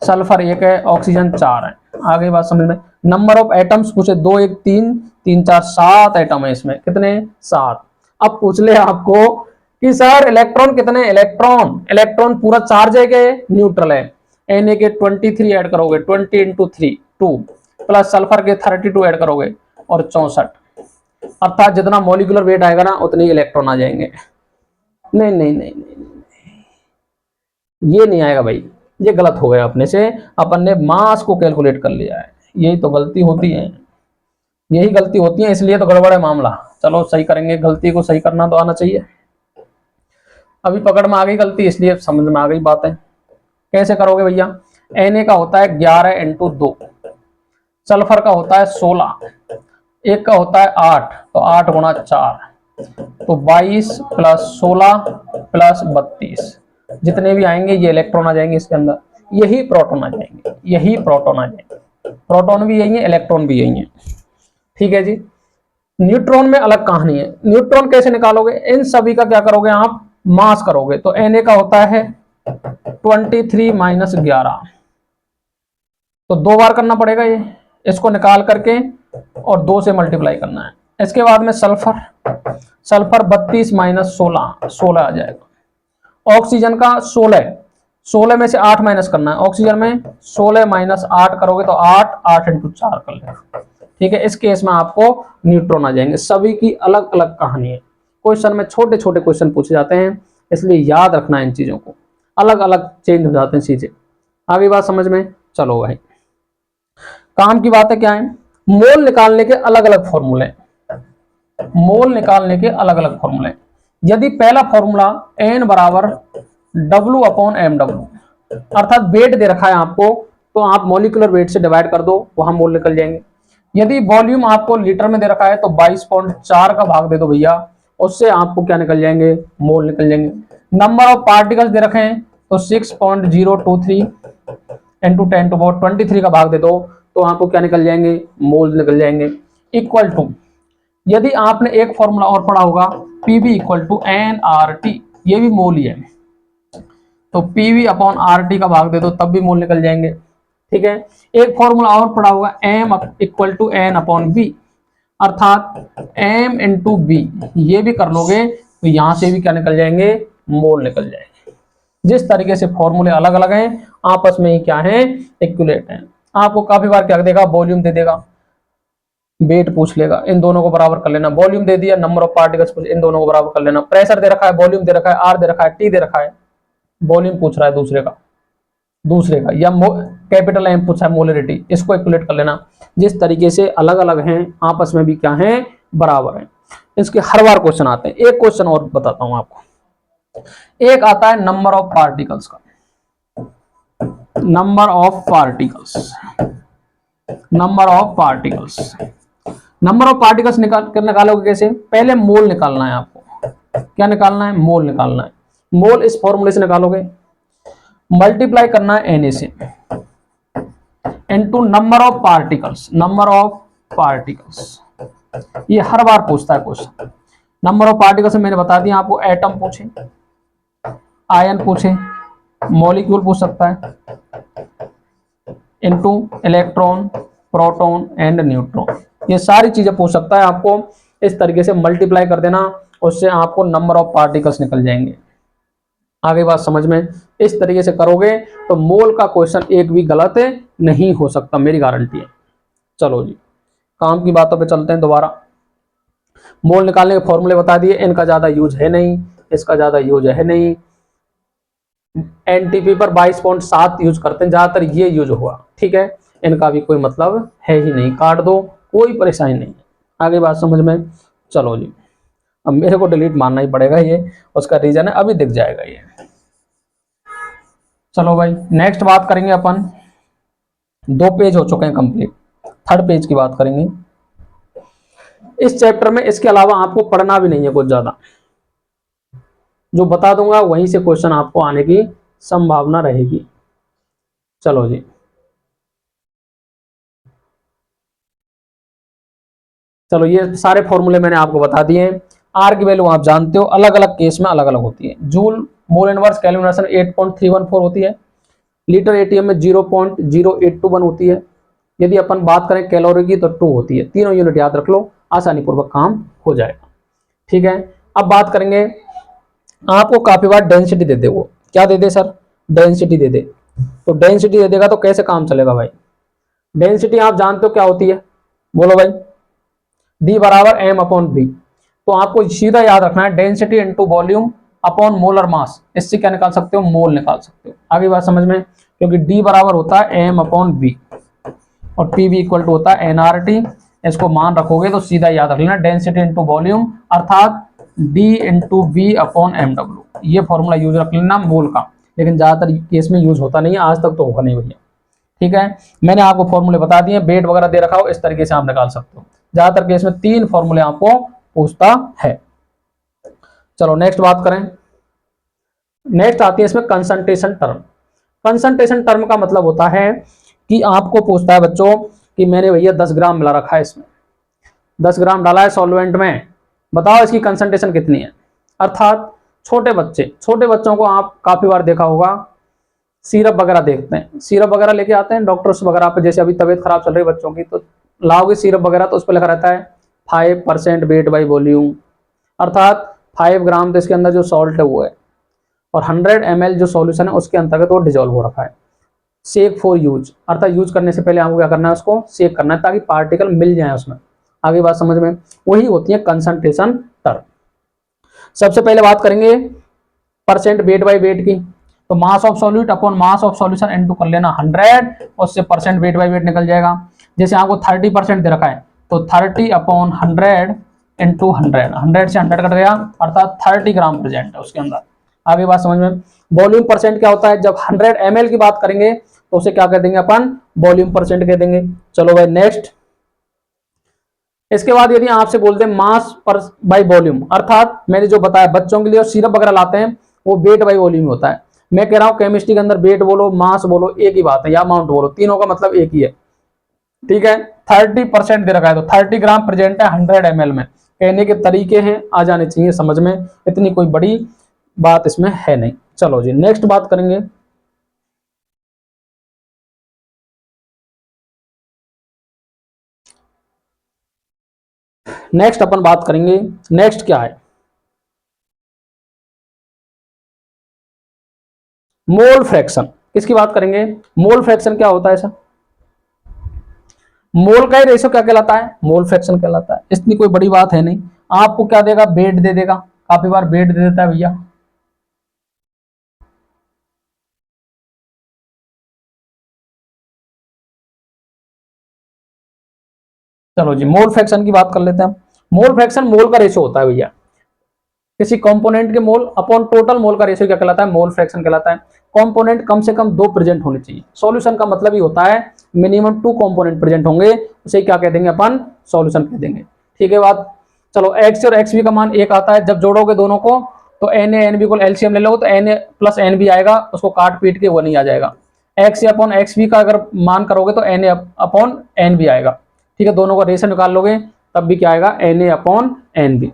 सल्फर 1 है, ऑक्सीजन 4 है। आगे बात समझ में। नंबर ऑफ एटम्स पूछे, 2 1 3 3 4 7 एटम है इसमें, कितने, 7। अब पूछ ले आपको कि सर इलेक्ट्रॉन कितने, इलेक्ट्रॉन, इलेक्ट्रॉन पूरा चार्ज है के न्यूट्रल है। Na के 23 ऐड करोगे, 20 इंटू 3 2, प्लस सल्फर के 32 ऐड करोगे और 64, अर्थात जितना मॉलिक्यूलर वेट आएगा ना उतने इलेक्ट्रॉन आ जाएंगे। नहीं नहीं नहीं नहीं, ये नहीं आएगा भाई, ये गलत हो गया अपने से, अपन ने मास को कैलकुलेट कर लिया है, यही तो गलती होती है, यही गलती होती है, इसलिए तो गड़बड़ है मामला। चलो सही करेंगे, गलती को सही करना तो आना चाहिए। अभी पकड़ में आ गई गलती, इसलिए समझ में आ गई बात है। कैसे करोगे भैया, Na का होता है 11 इंटू 2, सल्फर का होता है 16, एक का होता है 8, तो 8 गुणा 4, तो 22 प्लस 16 प्लस 32, जितने भी आएंगे ये इलेक्ट्रॉन आ जाएंगे इसके अंदर, यही प्रोटॉन आ जाएंगे, यही प्रोटॉन आ जाएंगे। प्रोटॉन भी यही है, इलेक्ट्रॉन भी यही है, ठीक है जी। न्यूट्रॉन में अलग कहानी है। न्यूट्रॉन कैसे निकालोगे, इन सभी का क्या करोगे आप, मास करोगे, तो Na का होता है 23 माइनस 11, तो 2 बार करना पड़ेगा ये, इसको निकाल करके और 2 से मल्टीप्लाई करना है। इसके बाद में सल्फर, सल्फर 32 माइनस 16 आ जाएगा। ऑक्सीजन का 16 में से 8 माइनस करना है। ऑक्सीजन में 16 माइनस 8 करोगे तो 8 इंटू 4 कर लेगा। ठीक है, इस केस में आपको न्यूट्रॉन आ जाएंगे। सभी की अलग अलग कहानी है। क्वेश्चन में छोटे छोटे क्वेश्चन पूछे जाते हैं, इसलिए याद रखना इन चीजों को, अलग अलग चेंज हो जाते हैं चीजें। आगे बात समझ में, चलो भाई काम की बात है क्या है, मोल निकालने के अलग अलग फॉर्मूले, मोल निकालने के अलग अलग फॉर्मूले। यदि पहला फॉर्मूला n बराबर W अपॉन mw, अर्थात वेट दे रखा है आपको, तो आप मॉलिक्यूलर वेट से डिवाइड कर दो, वहां मोल निकल जाएंगे। यदि वॉल्यूम आपको लीटर में दे रखा है तो 22.4 का भाग दे दो भैया, उससे आपको क्या निकल जाएंगे, मोल निकल जाएंगे। नंबर ऑफ पार्टिकल्स दे रखे हैं तो 6.023 इंटू 10⁻23 का भाग दे दो, तो आपको क्या निकल जाएंगे, मोल निकल जाएंगे। इक्वल टू, यदि आपने एक फॉर्मूला और पढ़ा होगा पीवी इक्वल टू nRT, ये भी मोल ही है, तो पीवी अपॉन आरटी का भाग दे दो तब भी मोल निकल जाएंगे। ठीक है, एक फॉर्मूला और पढ़ा होगा m equal to n upon B, अर्थात m इंटू बी, ये भी कर लोगे तो यहां से भी क्या निकल जाएंगे, मोल निकल जाएंगे। जिस तरीके से फॉर्मूले अलग अलग हैं, आपस में ही क्या है, इक्विलेट हैं। आपको काफी बार क्या देगा, वॉल्यूम दे देगा, वेट पूछ लेगा, इन दोनों को बराबर कर लेना। वॉल्यूम दे दिया, नंबर ऑफ पार्टिकल्स पूछ, इन दोनों को बराबर कर लेना। प्रेशर दे रखा है, वॉल्यूम दे रखा है, आर दे रखा है, टी दे रखा है, वॉल्यूम पूछ रहा है दूसरे का या कैपिटल एम पूछा है मोलरिटी, इसको इक्वलेट कर लेना। जिस तरीके से अलग अलग हैं, आपस में भी क्या है, बराबर है। इसके हर बार क्वेश्चन आते हैं। एक क्वेश्चन और बताता हूं आपको, एक आता है नंबर ऑफ पार्टिकल्स का, number of particles, number of particles, number of particles निकालोगे कैसे, पहले मोल निकालना है आपको। क्या निकालना है, मोल निकालना है। मोल इस फॉर्मूले से निकालोगे, मल्टीप्लाई करना है Na से into number of particles, number of particles. ये हर बार पूछता है क्वेश्चन। नंबर ऑफ पार्टिकल्स मैंने बता दिया आपको, एटम पूछे, आयन पूछे, मॉलिक्यूल पूछ सकता है, into electron, proton and neutron, ये सारी चीजें पूछ सकता है आपको। इस तरीके से मल्टीप्लाई कर देना, उससे आपको नंबर ऑफ पार्टिकल्स निकल जाएंगे। आगे बात समझ में, इस तरीके से करोगे तो मोल का क्वेश्चन एक भी गलत नहीं हो सकता, मेरी गारंटी है। चलो जी, काम की बातों पे चलते हैं दोबारा। मोल निकालने के फॉर्मूले बता दिए, इनका ज्यादा यूज है नहीं, इसका ज्यादा यूज है नहीं। एनटीपी पर 22.7 यूज करते हैं ज्यादातर, ये यूज हुआ। ठीक है, इनका भी कोई मतलब है ही नहीं, काट दो, कोई परेशानी नहीं। आगे बात समझ में, चलो जी, अब मेरे को डिलीट मारना ही पड़ेगा, ये उसका रीजन है, अभी दिख जाएगा ये। चलो भाई नेक्स्ट बात करेंगे अपन, 2 पेज हो चुके हैं कंप्लीट, 3rd पेज की बात करेंगे इस चैप्टर में। इसके अलावा आपको पढ़ना भी नहीं है कुछ ज्यादा, जो बता दूंगा वहीं से क्वेश्चन आपको आने की संभावना रहेगी। चलो जी, चलो ये सारे फॉर्मूले मैंने आपको बता दिए। आर की वैल्यू आप जानते हो, अलग अलग केस में अलग अलग होती है। जूल मोल इनवर्स कैलकुलेशन 8.314 होती है, लीटर एटीएम में 0.0821 होती है। यदि अपन बात करें कैलोरी की तो 2 होती है। तीनों यूनिट याद रख लो, आसानी पूर्वक काम हो जाएगा। ठीक है, अब बात करेंगे, आपको काफी बार डेंसिटी दे दे, वो क्या दे दे सर, डेंसिटी दे दे। तो डेंसिटी दे देगा तो कैसे काम चलेगा भाई, डेंसिटी आप जानते हो क्या होती है, बोलो भाई, डी बराबर एम अपॉन बी। तो आपको सीधा याद रखना है density into volume upon molar मास, इससे क्या निकाल सकते हो, मोल निकाल सकते हो। आगे बात समझ में, क्योंकि डी बराबर होता है एम अपॉन बी और पी बी इक्वल टू होता है एनआरटी। इसको मान रखोगे तो सीधा याद रख लेना, डेंसिटी इंटू वॉल्यूम अर्थात D into B upon M W, ये फॉर्मूला यूज रख लेना मोल का, लेकिन ज्यादातर केस में यूज होता नहीं है, आज तक तो होगा नहीं भैया। ठीक है, मैंने आपको फॉर्मूले बता दिए, वेट वगैरह दे रखा हो, इस तरीके से आप निकाल सकते हो। ज्यादातर केस में 3 फॉर्मूले आपको पूछता है। चलो नेक्स्ट बात करें, नेक्स्ट आती है इसमें कंसंट्रेशन टर्म। कंसंट्रेशन टर्म का मतलब होता है कि आपको पूछता है बच्चों कि मैंने भैया 10 ग्राम मिला रखा है, इसमें 10 ग्राम डाला है सॉल्वेंट में, बताओ इसकी कंसंट्रेशन कितनी है। अर्थात छोटे बच्चों को आप काफी बार देखा होगा, सिरप वगैरह देखते हैं, सिरप वगैरह लेके आते हैं डॉक्टर्स वगैरह पे, जैसे अभी तबीयत खराब चल रही है बच्चों की तो लाओगे सिरप वगैरह, तो उस पर लिखा रहता है 5% वेट बाई वॉल्यूम, अर्थात 5 ग्राम तो इसके अंदर जो सॉल्ट है वो है, और 100 ml जो सॉल्यूशन है उसके अंतर्गत वो डिजोल्व हो रखा है। सेक फॉर यूज, अर्थात यूज करने से पहले आपको क्या करना है, उसको सेक करना है ताकि पार्टिकल मिल जाए उसमें। आगे बात समझ में, वही होती है कंसंट्रेशन टर्म। सबसे पहले बात करेंगे परसेंट वेट बाई वेट की, तो मास of solute upon mass of solution into कर लेना 100, उससे परसेंट वेट बाई वेट निकल जाएगा। जैसे आपको 30% दे रखा है तो 30 अपॉन 100 इंटू 100, 100 से 100 कट गया, अर्थात 30 ग्राम प्रेजेंट है उसके अंदर। आगे बात समझ में। वॉल्यूम परसेंट क्या होता है, जब 100 ml की बात करेंगे तो उसे क्या कह देंगे अपन, वॉल्यूम परसेंट कह देंगे। चलो भाई नेक्स्ट। इसके बाद यदि आपसे बोलते हैं मास पर बाई वॉल्यूम, अर्थात मैंने जो बताया बच्चों के लिए और सिरप वगैरह लाते हैं वो वेट बाई वॉल्यूम होता है। मैं कह रहा हूं केमिस्ट्री के अंदर वेट बोलो मास बोलो एक ही बात है, या अमाउंट बोलो, तीनों का मतलब एक ही है। ठीक है, 30% दे रखा है तो 30 ग्राम प्रेजेंट है 100 ml में। कहने के तरीके हैं, आ जाने चाहिए समझ में, इतनी कोई बड़ी बात इसमें है नहीं। चलो जी नेक्स्ट बात करेंगे। नेक्स्ट अपन बात करेंगे, नेक्स्ट क्या है, मोल फ्रैक्शन। किसकी बात करेंगे, मोल फ्रैक्शन क्या होता है सर, मोल का ही रेशो क्या कहलाता है, मोल फ्रैक्शन कहलाता है। इतनी कोई बड़ी बात है नहीं। आपको क्या देगा, वेट दे देगा, काफी बार वेट दे देता है भैया। चलो जी मोल फ्रैक्शन की बात कर लेते हैं। मोल फ्रैक्शन मोल का रेशो होता है भैया, किसी कंपोनेंट के मोल अपॉन टोटल मोल का रेशियो क्या कहलाता है, मोल फ्रैक्शन कहलाता है। कंपोनेंट कम से कम 2 प्रेजेंट होने चाहिए। सॉल्यूशन का मतलब ही होता है मिनिमम 2 कंपोनेंट प्रेजेंट होंगे, उसे क्या कह देंगे अपन, सॉल्यूशन कह देंगे। ठीक है बात। चलो एक्स और एक्स बी का मान 1 आता है, जब जोड़ोगे दोनों को तो एन ए एन बी को एलसीएम ले लो तो N A plus N B आएगा, उसको काट पीट के वो नहीं आ जाएगा। X A upon X B का अगर मान करोगे तो N A upon N B आएगा। ठीक है, दोनों का रेशो निकाल लोगे तब भी क्या आएगा, N A upon N B.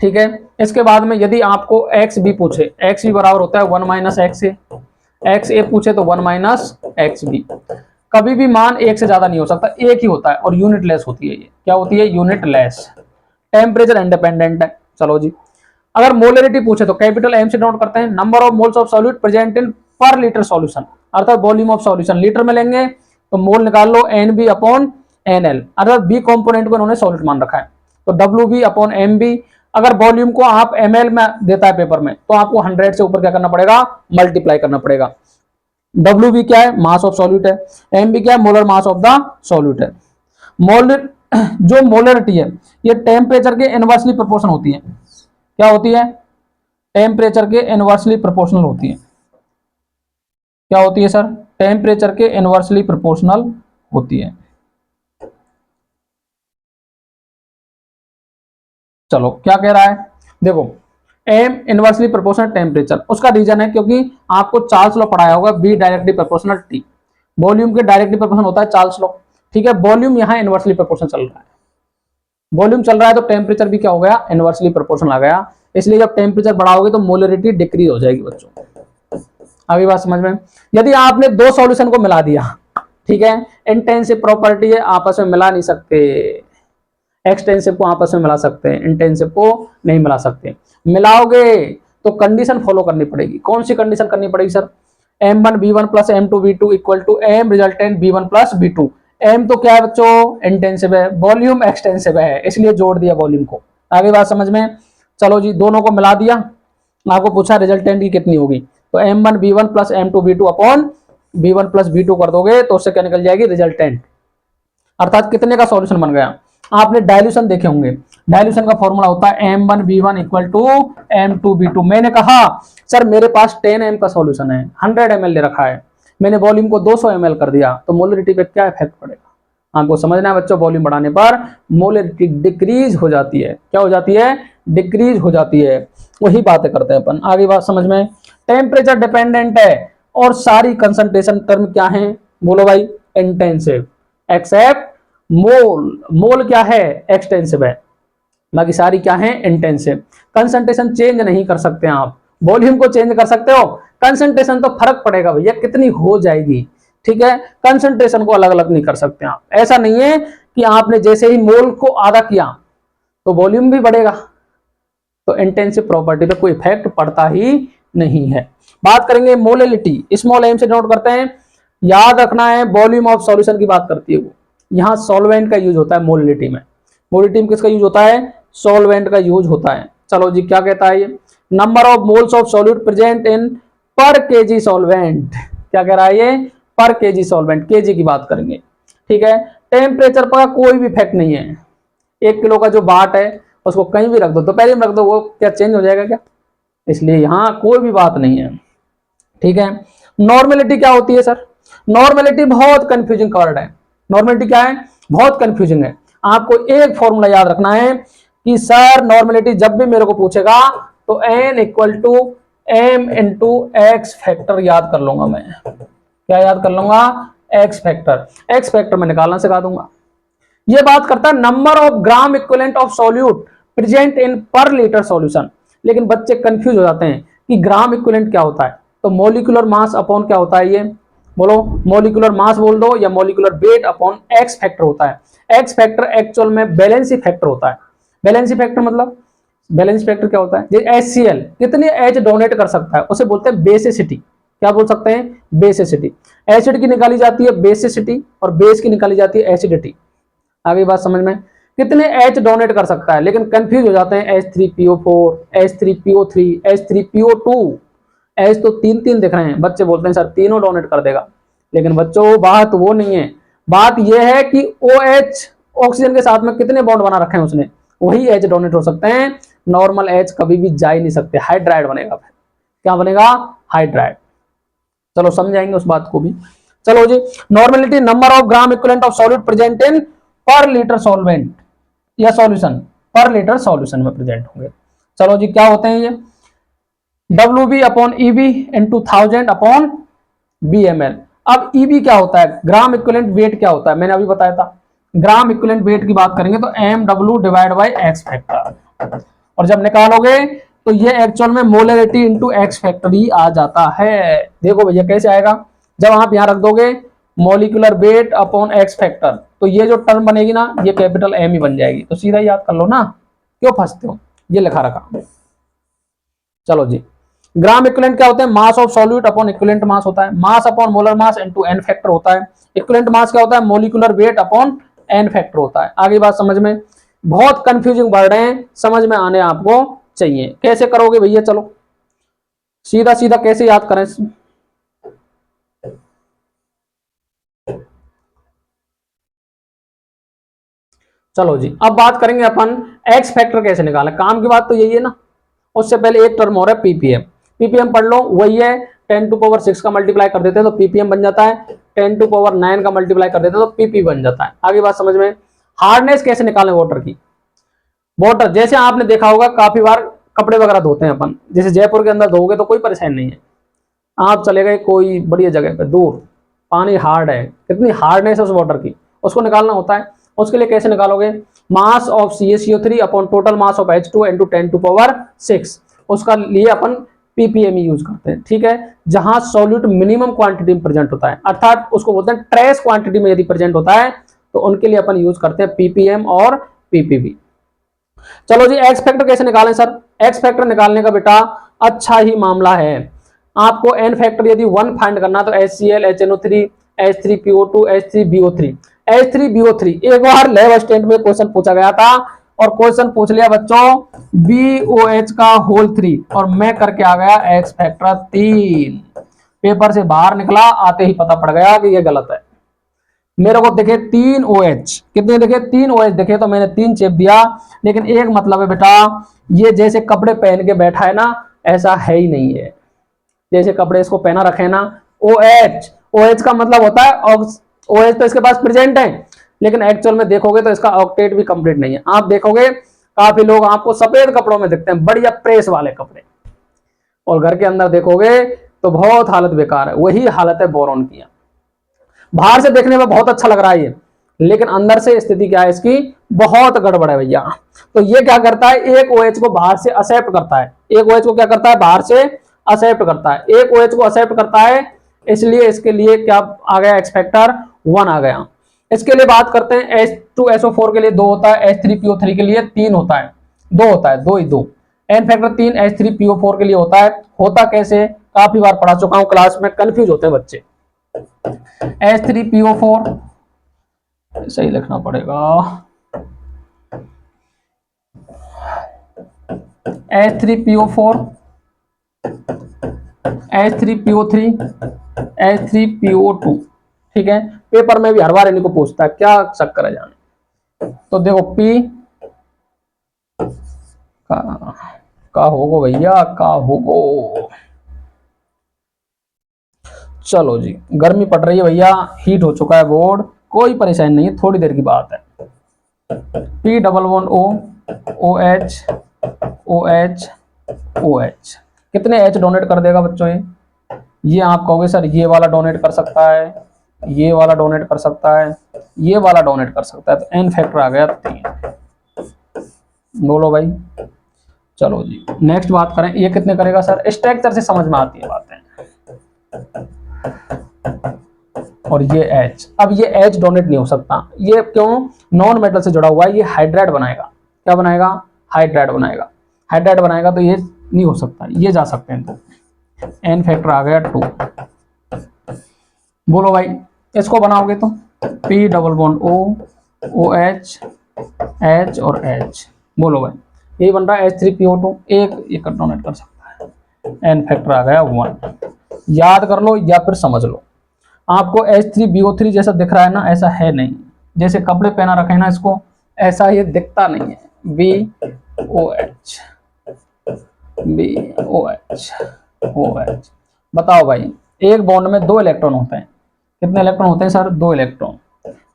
ठीक है, इसके बाद में यदि आपको एक्स बी पूछे, एक्स बी बराबर होता है 1 minus X A, X A पूछे तो 1 माइनस एक्स बी। कभी भी मान एक से ज्यादा नहीं हो सकता, एक ही होता है और यूनिट लेस होती है। ये क्या होती है, यूनिट लेस। टेम्परेचर इंडिपेंडेंट है। चलो जी, अगर मोलरिटी पूछे तो कैपिटल एम से नोट करते हैं, number of moles of solute present in per litre solution, अर्थात वॉल्यूम ऑफ सॉल्यूशन लीटर में लेंगे तो मोल निकाल लो N B upon N L, अर्थात बी कॉम्पोनेंट को इन्होंने सॉल्यूट मान रखा है तो W B upon M B. अगर वॉल्यूम को आप ml में देता है पेपर में तो आपको 100 से ऊपर क्या करना पड़ेगा, मल्टीप्लाई करना पड़ेगा। डब्ल्यू बी क्या है, मास ऑफ सॉल्यूट है, एम बी क्या है, molar mass of the solute है। मोलर जो मोलरिटी है ये टेम्परेचर के इनवर्सली प्रोपोर्शनल होती है। क्या होती है, टेम्परेचर के इनवर्सली प्रोपोर्शनल होती है। क्या होती है सर, टेम्परेचर के इनवर्सली प्रोपोर्शनल होती है। चलो क्या कह रहा है, देखो एम इनवर्सली प्रोपोर्शनल टेम्परेचर, उसका रीजन है क्योंकि आपको चार्ल्स लॉ पढ़ाया होगा, be directly proportional T. Volume के डायरेक्टली प्रोपोर्शनल होता है चार्ल्स लॉ। ठीक है, वॉल्यूम यहाँ इनवर्सली प्रोपोर्शनल चल रहा है, वॉल्यूम चल रहा है तो टेम्परेचर भी क्या हो गया, इनवर्सली प्रोपोर्शनल आ गया। इसलिए जब टेम्परेचर बढ़ाओगे तो मोलरिटी डिक्रीज हो जाएगी बच्चों। अभी बात समझ में। यदि आपने दो सॉल्यूशन को मिला दिया, ठीक है, इंटेंसिव प्रॉपर्टी है आपस में मिला नहीं सकते, एक्सटेंसिव को आपस में मिला सकते हैं, इंटेंसिव को नहीं मिला सकते। मिलाओगे तो कंडीशन फॉलो करनी पड़ेगी। कौन सी कंडीशन करनी पड़ेगी sir, m1 b1 plus m2 b2 equal to m resultant b1 plus b2। m तो क्या है बच्चों, इंटेंसिव है, वॉल्यूम एक्सटेंसिव है, इसलिए जोड़ दिया वॉल्यूम को। आगे बात समझ में। चलो जी दोनों को मिला दिया, आपको पूछा रिजल्टेंट की कितनी होगी, तो m1 b1 plus m2 b2 upon b1 plus b2 कर दोगे तो उससे क्या निकल जाएगी, रिजल्टेंट, अर्थात कितने का सॉल्यूशन बन गया। आपने डाइल्यूशन देखे होंगे, डाइल्यूशन का फॉर्मूला होता है m1b1 इक्वल टू m2b2। मैंने कहा सर मेरे पास 10 m का सॉल्यूशन है, 100 ml ले रखा है, मैंने वॉल्यूम को 200 ml कर दिया तो मोलरिटी पे क्या इफेक्ट पड़ेगा, आपको समझना है बच्चों। वॉल्यूम बढ़ाने पर मोलरिटी डिक्रीज हो जाती है, क्या हो जाती है, डिक्रीज हो जाती है। वही बातें करते हैं अपन। आगे बात समझ में। टेम्परेचर डिपेंडेंट है और सारी कंसंट्रेशन टर्म क्या है, बोलो भाई, इंटेंसिव, एक्सेप्ट मोल। मोल क्या है, एक्सटेंसिव है, बाकी सारी क्या है, इंटेंसिव। कंसंट्रेशन चेंज नहीं कर सकते आप, वॉल्यूम को चेंज कर सकते हो, कंसंट्रेशन तो फर्क पड़ेगा भैया, कितनी हो जाएगी, ठीक है। कंसंट्रेशन को अलग अलग नहीं कर सकते आप। ऐसा नहीं है कि आपने जैसे ही मोल को आधा किया तो वॉल्यूम भी बढ़ेगा, तो इंटेंसिव प्रॉपर्टी पे कोई इफेक्ट पड़ता ही नहीं है। बात करेंगे मोलिलिटी, स्मॉल एम से नोट करते हैं, याद रखना है वॉल्यूम ऑफ सॉल्यूशन की बात करती है वो। यहाँ सॉल्वेंट का यूज होता है मोलिलिटी में। मोलिलिटी में किसका यूज होता है? सॉल्वेंट का यूज होता है। चलो जी, क्या कहता है ये? Number of moles of solute present in पर केजी सॉल्वेंट। क्या कह रहा है ये? पर केजी सॉल्वेंट, केजी की बात करेंगे, ठीक है। टेम्परेचर पर कोई भी इफेक्ट नहीं है। 1 किलो का जो बाट है उसको कहीं भी रख दो, दोपहर में रख दो, वो क्या चेंज हो जाएगा क्या? इसलिए यहाँ कोई भी बात नहीं है, ठीक है। नॉर्मेलिटी क्या होती है सर? नॉर्मेलिटी बहुत कंफ्यूजिंग वर्ड है। नॉर्मेलिटी क्या है? बहुत कंफ्यूजिंग है। आपको एक फॉर्मूला याद रखना है कि सर नॉर्मेलिटी जब भी मेरे को पूछेगा तो n equal to m into X factor याद कर लूंगा मैं। क्या याद कर लूंगा? X factor. एक्स फैक्टर मैं निकालना सिखा दूंगा। ये बात करता है number of gram equivalent of solute present in per litre solution. लेकिन बच्चे कंफ्यूज हो जाते हैं कि ग्राम इक्विवेलेंट क्या होता है। तो मॉलिक्यूलर मास अपॉन क्या होता है? ये बोलो, मॉलिक्यूलर मास बोल दो या molecular weight upon x factor होता है। एक्स फैक्टर एक्चुअल में बैलेंसी फैक्टर होता है। बैलेंसी फैक्टर मतलब, बैलेंस फैक्टर क्या होता है? HCl कितनी एच डोनेट कर सकता है उसे बोलते हैं बेसिसिटी। क्या बोल सकते हैं? बेसिसिटी। एसिड की निकाली जाती है बेसिसिटी और बेस की निकाली जाती है एसिडिटी। आगे बात समझ में? कितने एच डोनेट कर सकता है, लेकिन कंफ्यूज हो जाते हैं। H3PO4, H3PO3, H3PO2, एच तो 3 दिख रहे हैं, बच्चे बोलते हैं सर तीनों डोनेट कर देगा। लेकिन बच्चों बात वो नहीं है, बात यह है कि OH ऑक्सीजन के साथ में कितने बॉन्ड बना रखे हैं उसने, वही एच डोनेट हो सकते हैं। नॉर्मल एच कभी भी जा ही नहीं सकते, हाइड्राइड बनेगा। फिर क्या बनेगा? हाइड्राइड। चलो समझाएंगे उस बात को भी। चलो जी, normality number of gram equivalent of solute present in per litre solvent या सॉल्यूशन, पर लीटर सॉल्यूशन में प्रेजेंट होंगे। चलो जी, क्या होते हैं ये? WB upon EB into 1000 upon BML। अब EB क्या होता है? ग्राम इक्विवेलेंट वेट क्या होता है? मैंने अभी बताया था। ग्राम इक्विवेलेंट वेट की बात करेंगे तो MW divide by x factor, और जब निकालोगे तो ये एक्चुअल में मोलरिटी इंटू एक्स फैक्टर ही आ जाता है। देखो भैया कैसे आएगा, जब आप यहां रख दोगे molecular weight upon x factor, तो ये जो टर्म बनेगी ना, ये कैपिटल M ही बन जाएगी। तो सीधा याद कर लो ना, क्यों फंसते हो? ये लिखा रखा। चलो जी, ग्राम इक्विवेलेंट क्या होते हैं? मास of solute upon equivalent mass होता है। Mass upon molar mass into n factor होता है। इक्विवेलेंट मास क्या होता है? Molecular weight upon n factor होता है। आगे बात समझ में? बहुत कंफ्यूजिंग वर्ड है, समझ में आने आपको चाहिए। कैसे करोगे भैया? चलो सीधा सीधा कैसे याद करें? चलो जी, अब बात करेंगे अपन एक्स फैक्टर कैसे निकालें। काम की बात तो यही है ना। उससे पहले एक टर्म हो रहा है पीपीएम। पीपीएम पढ़ लो, वही है 10⁻6 का मल्टीप्लाई कर देते हैं तो पीपीएम बन जाता है। 10⁻9 का मल्टीप्लाई कर देते हैं तो पीपी बन जाता है। आगे बात समझ में? हार्डनेस कैसे निकालें वाटर की? वाटर जैसे आपने देखा होगा काफी बार कपड़े वगैरह धोते हैं अपन, जैसे जयपुर के अंदर धोगे तो कोई परेशानी नहीं है। आप चले गए कोई बढ़िया जगह पे दूर, पानी हार्ड है, कितनी हार्डनेस है उस वाटर की, उसको निकालना होता है। उसके लिए कैसे निकालोगे? Mass of CaCO3 upon total mass of H2 into 10⁻6। उसका लिए अपन पीपीएम यूज करते हैं, ठीक है। जहां सॉल्यूट मिनिमम क्वांटिटी में प्रेजेंट होता है, अर्थात उसको बोलते हैं ट्रेस क्वांटिटी में यदि प्रेजेंट होता है तो उनके लिए अपन यूज करते हैं पीपीएम और पीपीवी। चलो जी, एक्स फैक्टर कैसे निकालें सर? एक्स फैक्टर निकालने का बेटा अच्छा ही मामला है। आपको एन फैक्टर यदि 1 फाइंड करना तो HCl, HNO3, H3PO2, H3BO3। H3BO3 एक बार लैब स्टैंड में क्वेश्चन पूछा गया था, और क्वेश्चन पूछ लिया बच्चों BOH का होल 3, और मैं करके आ गया एक्स फैक्टर 3। पेपर से बाहर निकला, आते ही पता पड़ गया कि ये गलत है। मेरे को देखे 3 OH, कितने देखे? 3 OH देखे तो मैंने 3 चेप दिया। लेकिन एक मतलब है बेटा, ये जैसे कपड़े पहन के बैठा है ना, ऐसा है ही नहीं है। जैसे कपड़े इसको पहना रखे ना, OH का मतलब होता है OH तो इसके पास प्रेजेंट है, लेकिन एक्चुअल में देखोगे तो इसका ऑक्टेट भी कंप्लीट नहीं है। आप देखोगे काफी लोग आपको सफेद कपड़ों में दिखते हैं, बढ़िया प्रेस वाले कपड़े, और घर के अंदर देखोगे तो बहुत हालत बेकार है। वही हालत है बोरॉन की। बाहर से देखने में बहुत अच्छा लग रहा है ये, लेकिन अंदर से स्थिति क्या है इसकी? बहुत गड़बड़ है भैया। तो ये क्या करता है? एक OH को बाहर से एक्सेप्ट करता है, एक OH को क्या करता है? बाहर से एक्सेप्ट करता है, एक OH को एक्सेप्ट करता है, इसलिए इसके लिए क्या आ गया, एक्स फैक्टर 1 आ गया। इसके लिए बात करते हैं H2SO4 के लिए 2 होता है, H3PO3 के लिए 3 होता है, 2 होता है, 2 ही 2। n फैक्टर 3 H3PO4 के लिए होता है। होता कैसे, काफी बार पढ़ा चुका हूं क्लास में, कंफ्यूज होते हैं बच्चे। H3PO4 सही लिखना पड़ेगा, H3PO4, H3PO3, H3PO2, ठीक है। पेपर में भी हर बार इनको पूछता है, क्या चक्कर है जाने। तो देखो P का होगो भैया, का होगो। चलो जी, गर्मी पड़ रही है भैया, हीट हो चुका है बोर्ड, कोई परेशानी नहीं है, थोड़ी देर की बात है। P11O OH OH OH, कितने H डोनेट कर देगा बच्चों ये आप कहोगे सर ये वाला डोनेट कर सकता है, ये वाला डोनेट कर सकता है, ये वाला डोनेट कर सकता है, तो n फैक्टर आ गया 3। बोलो भाई। चलो जी नेक्स्ट बात करें, ये कितने करेगा सर, स्ट्रक्चर से समझ में आती है बातें। और ये H, अब ये H डोनेट नहीं हो सकता, ये क्यों, नॉन मेटल से जुड़ा हुआ है, ये हाइड्राइड बनाएगा। क्या बनाएगा, हाइड्राइड बनाएगा। हाइड्राइड बनाएगा तो ये नहीं हो सकता, ये जा सकते हैं। तो n फैक्टर आ गया 2। बोलो भाई, इसको बनाओगे तो P11O OH H और H, बोलो भाई, यही बन रहा है H3PO2, एक डोनेट कर सकता है, n फैक्टर आ गया 1। याद कर लो या फिर समझ लो, आपको H3BO3 जैसा दिख रहा है ना, ऐसा है नहीं, जैसे कपड़े पहना रखे ना इसको, ऐसा ये दिखता नहीं है। BOH BOH OH, बताओ भाई, एक बॉन्ड में 2 इलेक्ट्रॉन होते हैं, कितने इलेक्ट्रॉन होते हैं सर, 2 इलेक्ट्रॉन,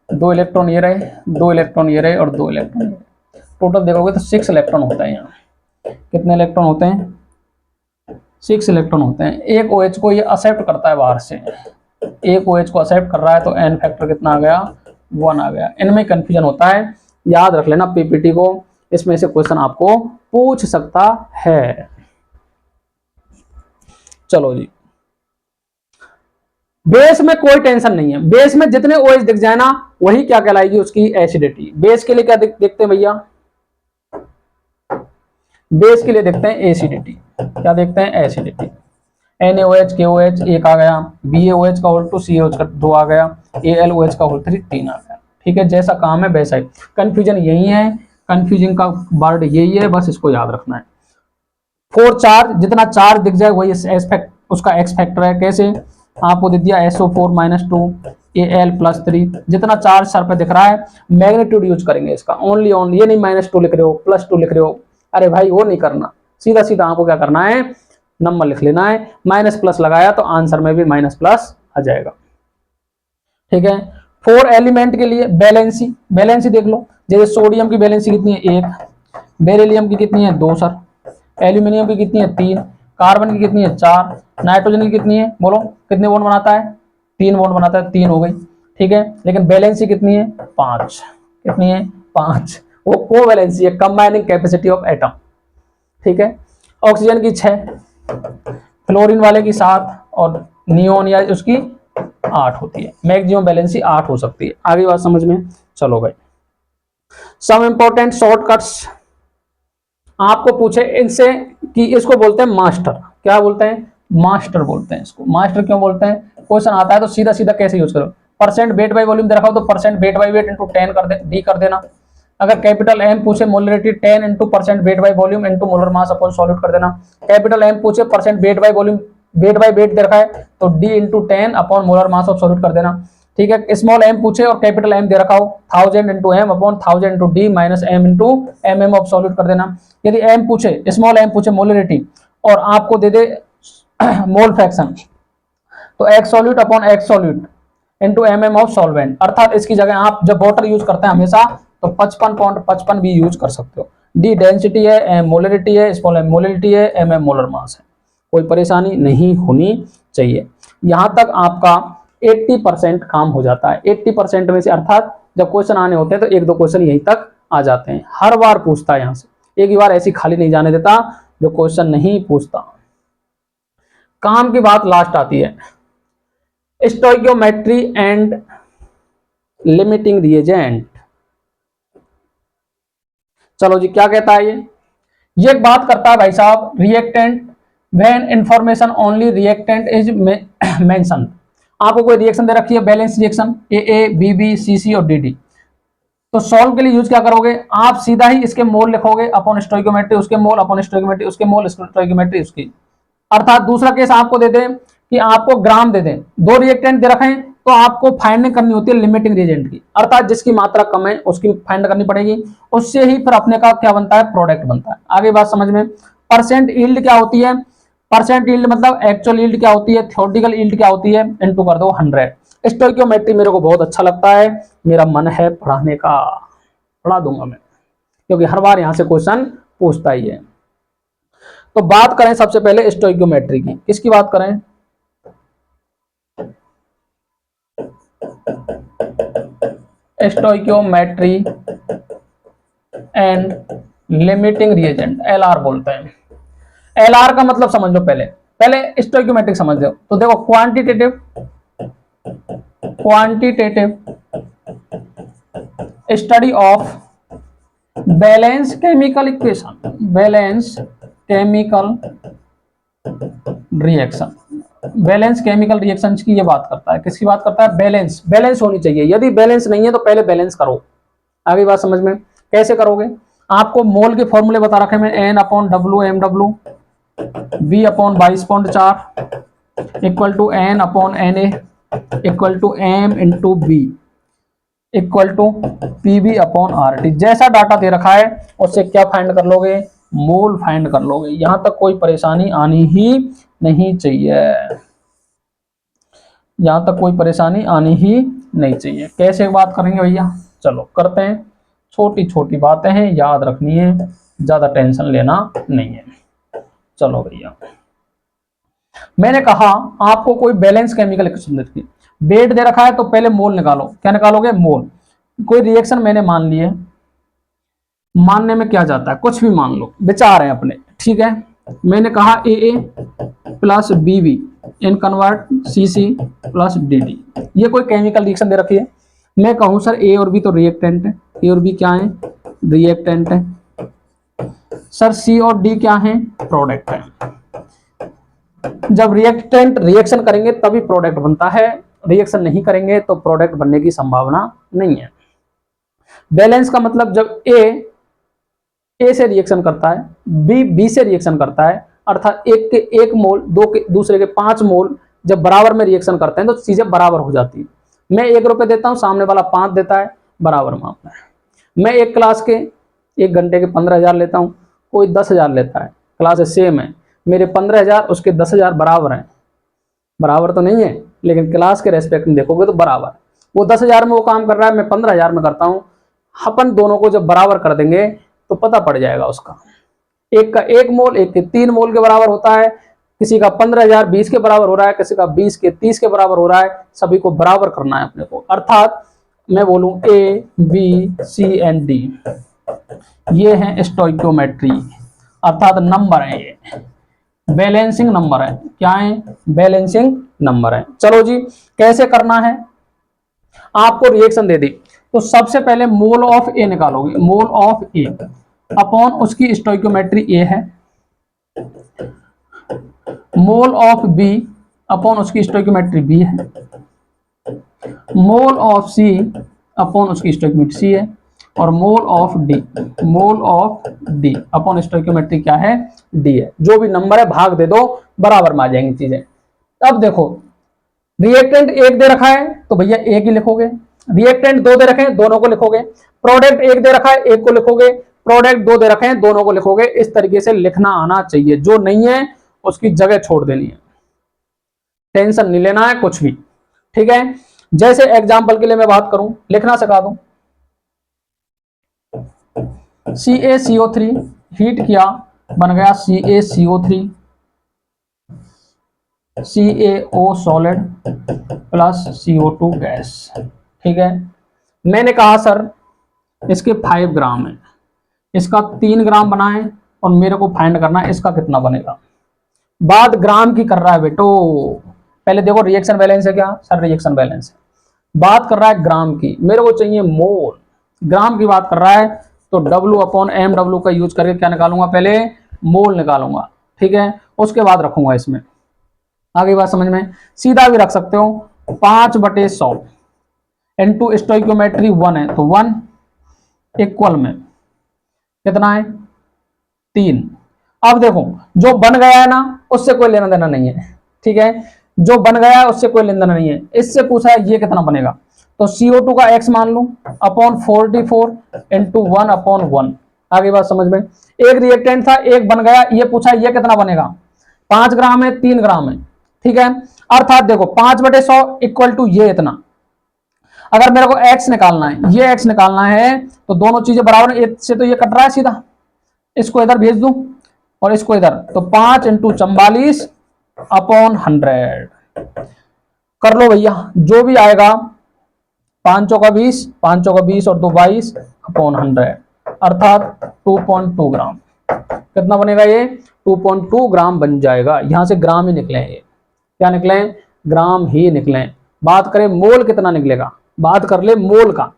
2 इलेक्ट्रॉन ये रहे, 2 इलेक्ट्रॉन ये रहे और 2 इलेक्ट्रॉन ये रहे, टोटल देखोगे तो 6 इलेक्ट्रॉन होता है यहाँ। कितने इलेक्ट्रॉन होते हैं, 6 इलेक्ट्रॉन होते हैं। एक OH को ये एक्सेप्ट करता है बाहर से, एक OH को एक्सेप्ट कर रहा है, तो n फैक्टर कितना आ गया, 1 आ गया। इनमें कंफ्यूजन होता है, याद रख लेना पीपीटी को, इसमें से क्वेश्चन आपको पूछ सकता है। चलो जी, बेस में कोई टेंशन नहीं है, बेस में जितने OH दिख जाए ना, वही क्या कहलाएगी, उसकी एसिडिटी। बेस के लिए क्या देखते हैं भैया, बेस के लिए देखते हैं एसिडिटी। क्या देखते हैं, एसिडिटी। NaOH KOH 1 आ गया, BaOH का होल 2 CaOH का 2 आ गया, AlOH का होल 3 3 आ गया। ठीक है, जैसा काम है वैसा ही, कंफ्यूजन यही है, कंफ्यूजन का वर्ड यही है, बस इसको याद रखना है। 4 चार्ज, जितना चार्ज दिख जाए वही उसका एक्स फैक्टर है। कैसे, आपको दे दिया SO4-2 Al+3, जितना चार्ज सर पे दिख रहा है मैग्नीट्यूड यूज करेंगे इसका, ओनली ये नहीं -2 लिख रहे हो, +2 लिख रहे हो, अरे भाई वो नहीं करना, सीधा सीधा आपको क्या करना है, नंबर लिख लेना है, माइनस प्लस लगाया तो आंसर में भी माइनस प्लस आ जाएगा। ठीक है, 4 एलिमेंट के लिए बैलेंसी, बैलेंसी देख लो, जैसे सोडियम की बैलेंसी कितनी है 1, बेरिलियम की कितनी है 2 सर, एल्यूमिनियम की कितनी है 3, कार्बन की कितनी है 4, नाइट्रोजन की कितनी है, बोलो कितने बॉन्ड बनाता है, 3 बॉन्ड बनाता है, 3 हो गई। ठीक है, लेकिन बैलेंसी कितनी है 5, कितनी है 5, वो कोवैलेंसी है, कंबाइनिंग कैपेसिटी ऑफ एटम। ठीक है, ऑक्सीजन की 6, फ्लोरीन वाले की 7 और नियोन या उसकी 8 होती है, मैक्सिमम बैलेंसी 8 हो सकती है। आगे बात समझ में, चलो भाई, सम इंपॉर्टेंट शॉर्टकट्स आपको पूछे इनसे कि इसको बोलते हैं मास्टर, क्या बोलते हैं, मास्टर बोलते हैं इसको। मास्टर क्यों बोलते हैं, क्वेश्चन आता है तो सीधा सीधा कैसे यूज करो, परसेंट वेट बाय वॉल्यूम दे रखा हो तो percent weight by weight into 10 कर दे, डी कर देना। अगर कैपिटल M पूछे molarity 10 into percent weight by volume into molar mass upon solute कर देना। कैपिटल M पूछे percent weight by volume, weight by weight दे रखा है तो D into 10 upon molar mass of solute कर देना। ठीक है, स्मॉल m पूछे और कैपिटल M दे रखा हो 1000 into M upon 1000 into D minus m into mm of solute कर देना। यदि m पूछे, स्मॉल m पूछे मोलरिटी और आपको दे दे मोल फ्रैक्शन, तो x solute upon x solute into mm of solvent, अर्थात इसकी जगह आप जब वाटर यूज करते हैं हमेशा तो 55.55 भी यूज कर सकते हो। डी डेंसिटी है, m मोलरिटी है, स्मॉल m मोलरिटी है, mm मोलर मास है, कोई परेशानी नहीं होनी चाहिए। यहां तक आपका 80% काम हो जाता है। 80% में से, अर्थात जब क्वेश्चन आने होते हैं तो 1-2 क्वेश्चन यहीं तक आ जाते हैं। हर बार पूछता है, यहां से एक ही बार ऐसी खाली नहीं जाने देता जो क्वेश्चन नहीं पूछता। काम की बात लास्ट आती है, स्टोइकियोमेट्री एंड लिमिटिंग रिएजेंट। चलो जी, क्या कहता है ये बात करता है भाई साहब, reactant when information only reactant is mention. आपको कोई रिएक्शन दे रखी है, balance reaction A B B C C और डी डी, तो सॉल्व के लिए यूज क्या करोगे, आप सीधा ही इसके मोल लिखोगे अपॉन स्टोइकियोमेट्री उसके मोल, अपॉन स्टोइकियोमेट्री उसके मोल, स्टोइकियोमेट्री उसकी। अर्थात दूसरा केस आपको दे दें कि आपको ग्राम दे दें, दो रिएक्टेंट दे रखे हैं, तो आपको फाइंड करनी होती है लिमिटिंग रिएजेंट की, अर्थात जिसकी मात्रा कम है उसकी फाइंड करनी पड़ेगी, उससे ही फिर अपने का क्या बनता है, प्रोडक्ट बनता है। आगे बात समझ में। परसेंट यील्ड क्या होती है, परसेंट यील्ड मतलब एक्चुअल यील्ड क्या होती है, थ्योरेटिकल यील्ड क्या होती है, इनटू कर दो 100। स्टोइकियोमेट्री मेरे को बहुत अच्छा लगता है, मेरा मन है पढ़ाने का, पढ़ा दूंगा मैं, क्योंकि हर बार यहां से क्वेश्चन पूछता ही है। तो बात करें सबसे पहले स्टोइकियोमेट्री की, किसकी बात करें, stoichiometry and limiting reagent, LR बोलते हैं। एलआर का मतलब समझ लो, पहले पहले स्टोइकियोमेट्रिक समझ लो। तो देखो, quantitative study of balance chemical equation, balance chemical reaction, balance chemical reaction की ये बात करता है। किसकी बात करता है, बैलेंस, बैलेंस होनी चाहिए, यदि बैलेंस नहीं है तो पहले बैलेंस करो। आगे बात समझ में, कैसे करोगे, आपको मोल के फॉर्मूले बता रखे मैं, N upon W M W B upon 22.4 equal to N upon N A equal to M into B equal to P B upon R T. जैसा डाटा दे रखा है उससे क्या फाइंड कर लोगे, मोल फाइंड कर लोगे। यहां तक कोई परेशानी आनी ही नहीं चाहिए, यहां तक कोई परेशानी आनी ही नहीं चाहिए। कैसे बात करेंगे भैया, चलो करते हैं, छोटी छोटी बातें हैं, याद रखनी है, ज्यादा टेंशन लेना नहीं है। चलो भैया, मैंने कहा आपको कोई बैलेंस केमिकल इक्वेशन दे रखी, वेट दे रखा है, तो पहले मोल निकालो। क्या निकालोगे, मोल। कोई रिएक्शन मैंने मान ली है, मानने में क्या जाता है, कुछ भी मान लो, विचार है अपने, ठीक है। मैंने कहा A plus B B in convert C C plus D D, ये कोई केमिकल रिएक्शन दे रखी है। मैं कहूं सर ए और बी तो रिएक्टेंट है, ए और बी क्या है, रिएक्टेंट है। सर सी और डी क्या है, प्रोडक्ट है। जब रिएक्टेंट रिएक्शन करेंगे तभी प्रोडक्ट बनता है, रिएक्शन नहीं करेंगे तो प्रोडक्ट बनने की संभावना नहीं है। बैलेंस का मतलब जब ए से रिएक्शन करता है, बी से रिएक्शन करता है, अर्थात एक के एक मोल, दो के दूसरे के 5 मोल जब बराबर में रिएक्शन करते हैं तो चीजें बराबर हो जाती है। मैं 1 रुपए देता हूं, सामने वाला 5 देता है, बराबर मापना है। मैं एक क्लास के 1 घंटे के 15,000 लेता हूं, कोई 10,000 लेता है, क्लासेस सेम है, मेरे 15,000 उसके 10,000 बराबर हैं, बराबर तो नहीं है लेकिन क्लास के रेस्पेक्ट में देखोगे तो बराबर। वो 10,000 में वो काम कर रहा है, मैं 15,000 में करता हूँ, अपन दोनों को जब बराबर कर देंगे तो पता पड़ जाएगा उसका, एक का 1 मोल एक के 3 मोल के बराबर होता है, किसी का 15,000 20 के बराबर हो रहा है, किसी का 20 के 30 के बराबर हो रहा है, सभी को बराबर करना है अपने को। अर्थात मैं बोलूं A B C and D, ये है स्टोइकियोमेट्री, अर्थात नंबर है, ये बैलेंसिंग नंबर है। क्या है, बैलेंसिंग नंबर है। चलो जी, कैसे करना है, आपको रिएक्शन दे दी तो सबसे पहले मोल ऑफ ए निकालोगे, मोल ऑफ ए अपॉन उसकी स्टोइकियोमेट्री ए है, मोल ऑफ बी अपॉन उसकी स्टोइकियोमेट्री बी है, मोल ऑफ सी अपॉन उसकी स्टोइकियोमेट्री सी है, और mole of D upon stoichiometry क्या है, डी है। जो भी नंबर है भाग दे दो, बराबर में आ जाएंगी चीजें। अब देखो, रिएक्टेंट 1 दे रखा है तो भैया 1 ही लिखोगे, रिएक्टेंट 2 दे रखे हैं दोनों को लिखोगे, प्रोडक्ट 1 दे रखा है 1 को लिखोगे, प्रोडक्ट 2 दे रखे हैं दोनों को लिखोगे। इस तरीके से लिखना आना चाहिए, जो नहीं है उसकी जगह छोड़ देनी है, टेंशन नहीं लेना है कुछ भी, ठीक है। जैसे एग्जाम्पल के लिए मैं बात करूं, लिखना सिखा दूं, CaCO3 हीट किया, बन गया CaCO3 CaO solid plus CO2 gas, ठीक है। मैंने कहा सर इसके 5 ग्राम है, इसका 3 ग्राम बना है और मेरे को फाइंड करना है इसका कितना बनेगा। बात ग्राम की कर रहा है बेटो। पहले देखो रिएक्शन बैलेंस है क्या सर, रिएक्शन बैलेंस है। बात कर रहा है ग्राम की, मेरे को चाहिए मोल। ग्राम की बात कर रहा है तो W अपॉन एम डब्ल्यू का यूज करके क्या निकालूंगा, पहले मोल निकालूंगा, ठीक है, उसके बाद रखूंगा इसमें। आगे बात समझ में, सीधा भी रख सकते हो, 5/100 इंटू स्टोइकियोमेट्री 1 है तो 1 इक्वल में कितना है 3। अब देखो जो बन गया है ना उससे कोई लेना देना नहीं है, ठीक है, जो बन गया है उससे कोई लेना देना नहीं है। इससे पूछा है ये कितना बनेगा, तो CO2 का x मान लू अपॉन 44 इंटू 1/1। आगे बात समझ में, एक रिएक्टेंट था एक बन गया, ये पूछा ये कितना बनेगा, 5 ग्राम है 3 ग्राम है, ठीक है। अर्थात देखो 5/100 इक्वल टू ये इतना। अगर मेरे को x निकालना है, ये x निकालना है तो दोनों चीजें बराबर है, से तो ये कट रहा है सीधा, इसको इधर भेज दूं और इसको इधर, तो 5 इंटू 44 अपॉन 100 कर लो भैया, जो भी आएगा 5 चौका 20, 5 चौका 20 और 2 22 अपॉन 100 अर्थात 2.2 ग्राम। कितना बनेगा ये, 2.2 ग्राम बन जाएगा। यहां से ग्राम ही निकले, ये क्या निकले, ग्राम ही निकले। बात करें मोल कितना निकलेगा, बात कर ले मोल का,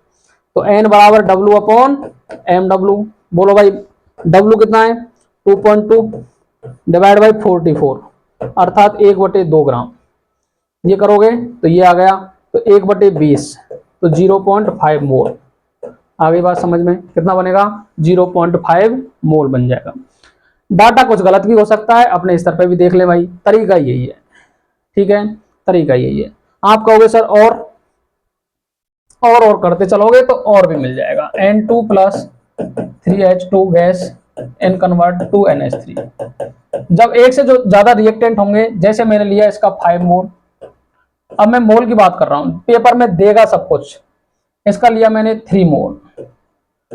तो N बराबर W अपॉन एम डब्ल्यू। बोलो भाई W कितना है 2.2 डिवाइड बाई 44 अर्थात 1/2 ग्राम। ये करोगे तो ये आ गया, तो 1/20 तो 0.5 मोल। आगे बात समझ में, कितना बनेगा 0.5 मोल बन जाएगा। डाटा कुछ गलत भी हो सकता है, अपने स्तर पे भी देख ले भाई, तरीका यही है, ठीक है, तरीका यही है। आप कहोगे सर और करते चलोगे तो और भी मिल जाएगा, N2 प्लस 3H2 gas and convert to NH3। जब एक से जो ज्यादा रिएक्टेंट होंगे, जैसे मैंने लिया इसका 5 मोल, अब मैं मोल की बात कर रहा हूं, पेपर में देगा सब कुछ, इसका लिया मैंने 3 मोल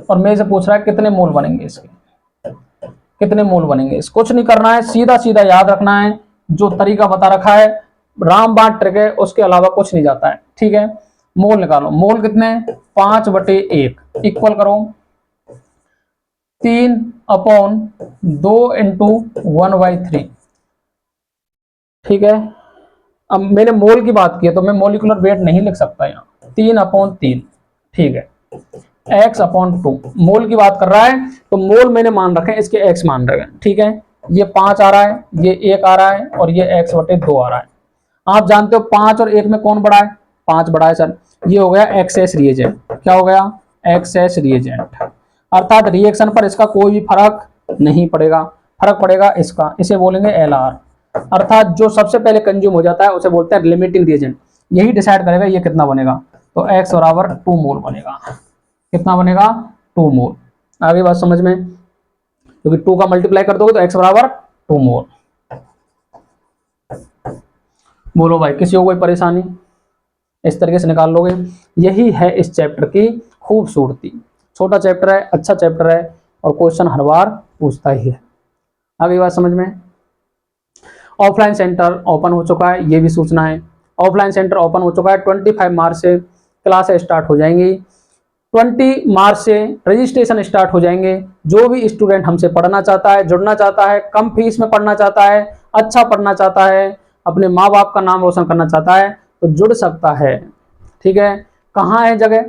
और मेरे से पूछ रहा है कितने मोल बनेंगे इसके, कितने मोल बनेंगे। कुछ नहीं करना है, सीधा सीधा याद रखना है, जो तरीका बता रखा है रामबाण ट्रिक है, उसके अलावा कुछ नहीं जाता है, ठीक है। मोल निकालो, मोल कितने 5/1 इक्वल करो 3/2 इंटू 1/3, ठीक है। अब मैंने मोल की बात की है तो मैं मोलिकुलर वेट नहीं लिख सकता यहाँ, 3/3, ठीक है। x/2 मोल की बात कर रहा है तो मोल मैंने मान रखे हैं, इसके x मान रखे हैं, ठीक है। ये 5 आ रहा है, ये 1 आ रहा है और ये x/2 आ रहा है। आप जानते हो 5 और 1 में कौन बड़ा है, 5 बड़ा है सर। ये हो गया एक्सेस रिएजेंट, क्या हो गया एक्सेस रिएजेंट, अर्थात रिएक्शन पर इसका कोई भी फर्क नहीं पड़ेगा, फर्क पड़ेगा इसका, इसे बोलेंगे LR, अर्थात जो सबसे पहले कंज्यूम हो जाता है उसे बोलते हैं लिमिटिंग रिएजेंट। यही डिसाइड करेगा ये कितना बनेगा, तो x बराबर 2 मोल बनेगा। कितना बनेगा 2 मोल। आगे बात समझ में, क्योंकि 2 का मल्टीप्लाई कर दोगे तो x बराबर 2 मोल। बोलो भाई किसी को कोई परेशानी, इस तरीके से निकाल लोगे। यही है इस चैप्टर की खूबसूरती, छोटा चैप्टर है, अच्छा चैप्टर है और क्वेश्चन हर बार पूछता ही है। आगे बात समझ में, ऑफलाइन सेंटर ओपन हो चुका है, ये भी सूचना है। ऑफलाइन सेंटर ओपन हो चुका है, 25 मार्च से क्लासेस स्टार्ट हो जाएंगी, 20 मार्च से रजिस्ट्रेशन स्टार्ट हो जाएंगे। जो भी स्टूडेंट हमसे पढ़ना चाहता है, जुड़ना चाहता है, कम फीस में पढ़ना चाहता है, अच्छा पढ़ना चाहता है, अपने माँ बाप का नाम रोशन करना चाहता है तो जुड़ सकता है, ठीक है। कहाँ है जगह,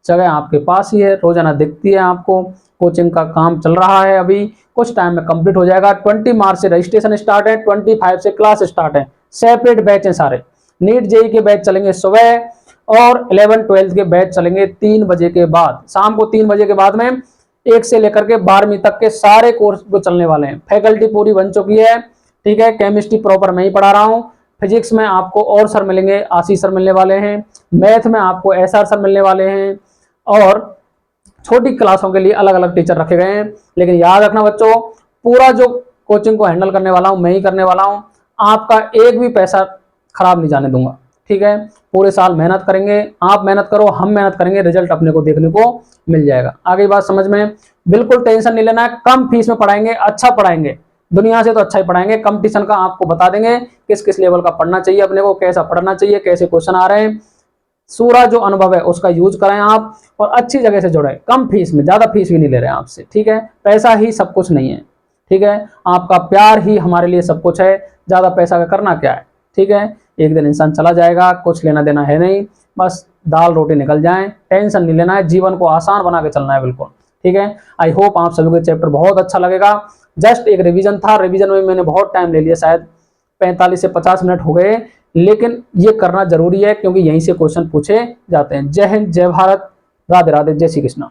जगह आपके पास ही है, रोजाना दिखती है आपको। कोचिंग का काम चल रहा है, अभी कुछ टाइम में कंप्लीट हो जाएगा। 20 मार्च से रजिस्ट्रेशन स्टार्ट है, 25 से क्लास स्टार्ट है, सेपरेट बैच है सारे। नीट जेई के बैच चलेंगे सुबह और 11-12 के बैच चलेंगे 3 बजे के बाद, शाम को 3 बजे के बाद में 1 से लेकर के 12वीं तक के सारे कोर्स को चलने वाले हैं। फैकल्टी पूरी बन चुकी है, ठीक है। केमिस्ट्री प्रॉपर मैं ही पढ़ा रहा हूँ, फिजिक्स में आपको और सर मिलेंगे, आशीष सर मिलने वाले हैं, मैथ में आपको SR सर मिलने वाले हैं और छोटी क्लासों के लिए अलग अलग टीचर रखे गए हैं। लेकिन याद रखना बच्चों, पूरा जो कोचिंग को हैंडल करने वाला हूं मैं ही करने वाला हूं, आपका एक भी पैसा खराब नहीं जाने दूंगा, ठीक है। पूरे साल मेहनत करेंगे, आप मेहनत करो, हम मेहनत करेंगे, रिजल्ट अपने को देखने को मिल जाएगा। आगे बात समझ में, बिल्कुल टेंशन नहीं लेना है, कम फीस में पढ़ाएंगे, अच्छा पढ़ाएंगे, दुनिया से तो अच्छा ही पढ़ाएंगे। कंपटीशन का आपको बता देंगे किस किस लेवल का पढ़ना चाहिए, अपने को कैसा पढ़ना चाहिए, कैसे क्वेश्चन आ रहे हैं। पूरा जो अनुभव है उसका यूज करें आप और अच्छी जगह से जुड़े, कम फीस में, ज्यादा फीस भी नहीं ले रहे हैं आपसे, ठीक है। पैसा ही सब कुछ नहीं है, ठीक है। आपका प्यार ही हमारे लिए सब कुछ है। ज़्यादा पैसा का करना क्या है, ठीक है। एक दिन इंसान चला जाएगा, कुछ लेना देना है नहीं, बस दाल रोटी निकल जाए, टेंशन नहीं लेना है, जीवन को आसान बना के चलना है, बिल्कुल, ठीक है। आई होप आप सभी को चैप्टर बहुत अच्छा लगेगा। जस्ट एक रिवीजन था, रिवीजन में मैंने बहुत टाइम ले लिया, शायद 45 से 50 मिनट हो गए, लेकिन ये करना जरूरी है क्योंकि यहीं से क्वेश्चन पूछे जाते हैं। जय हिंद, जय भारत, राधे राधे, जय श्री कृष्ण।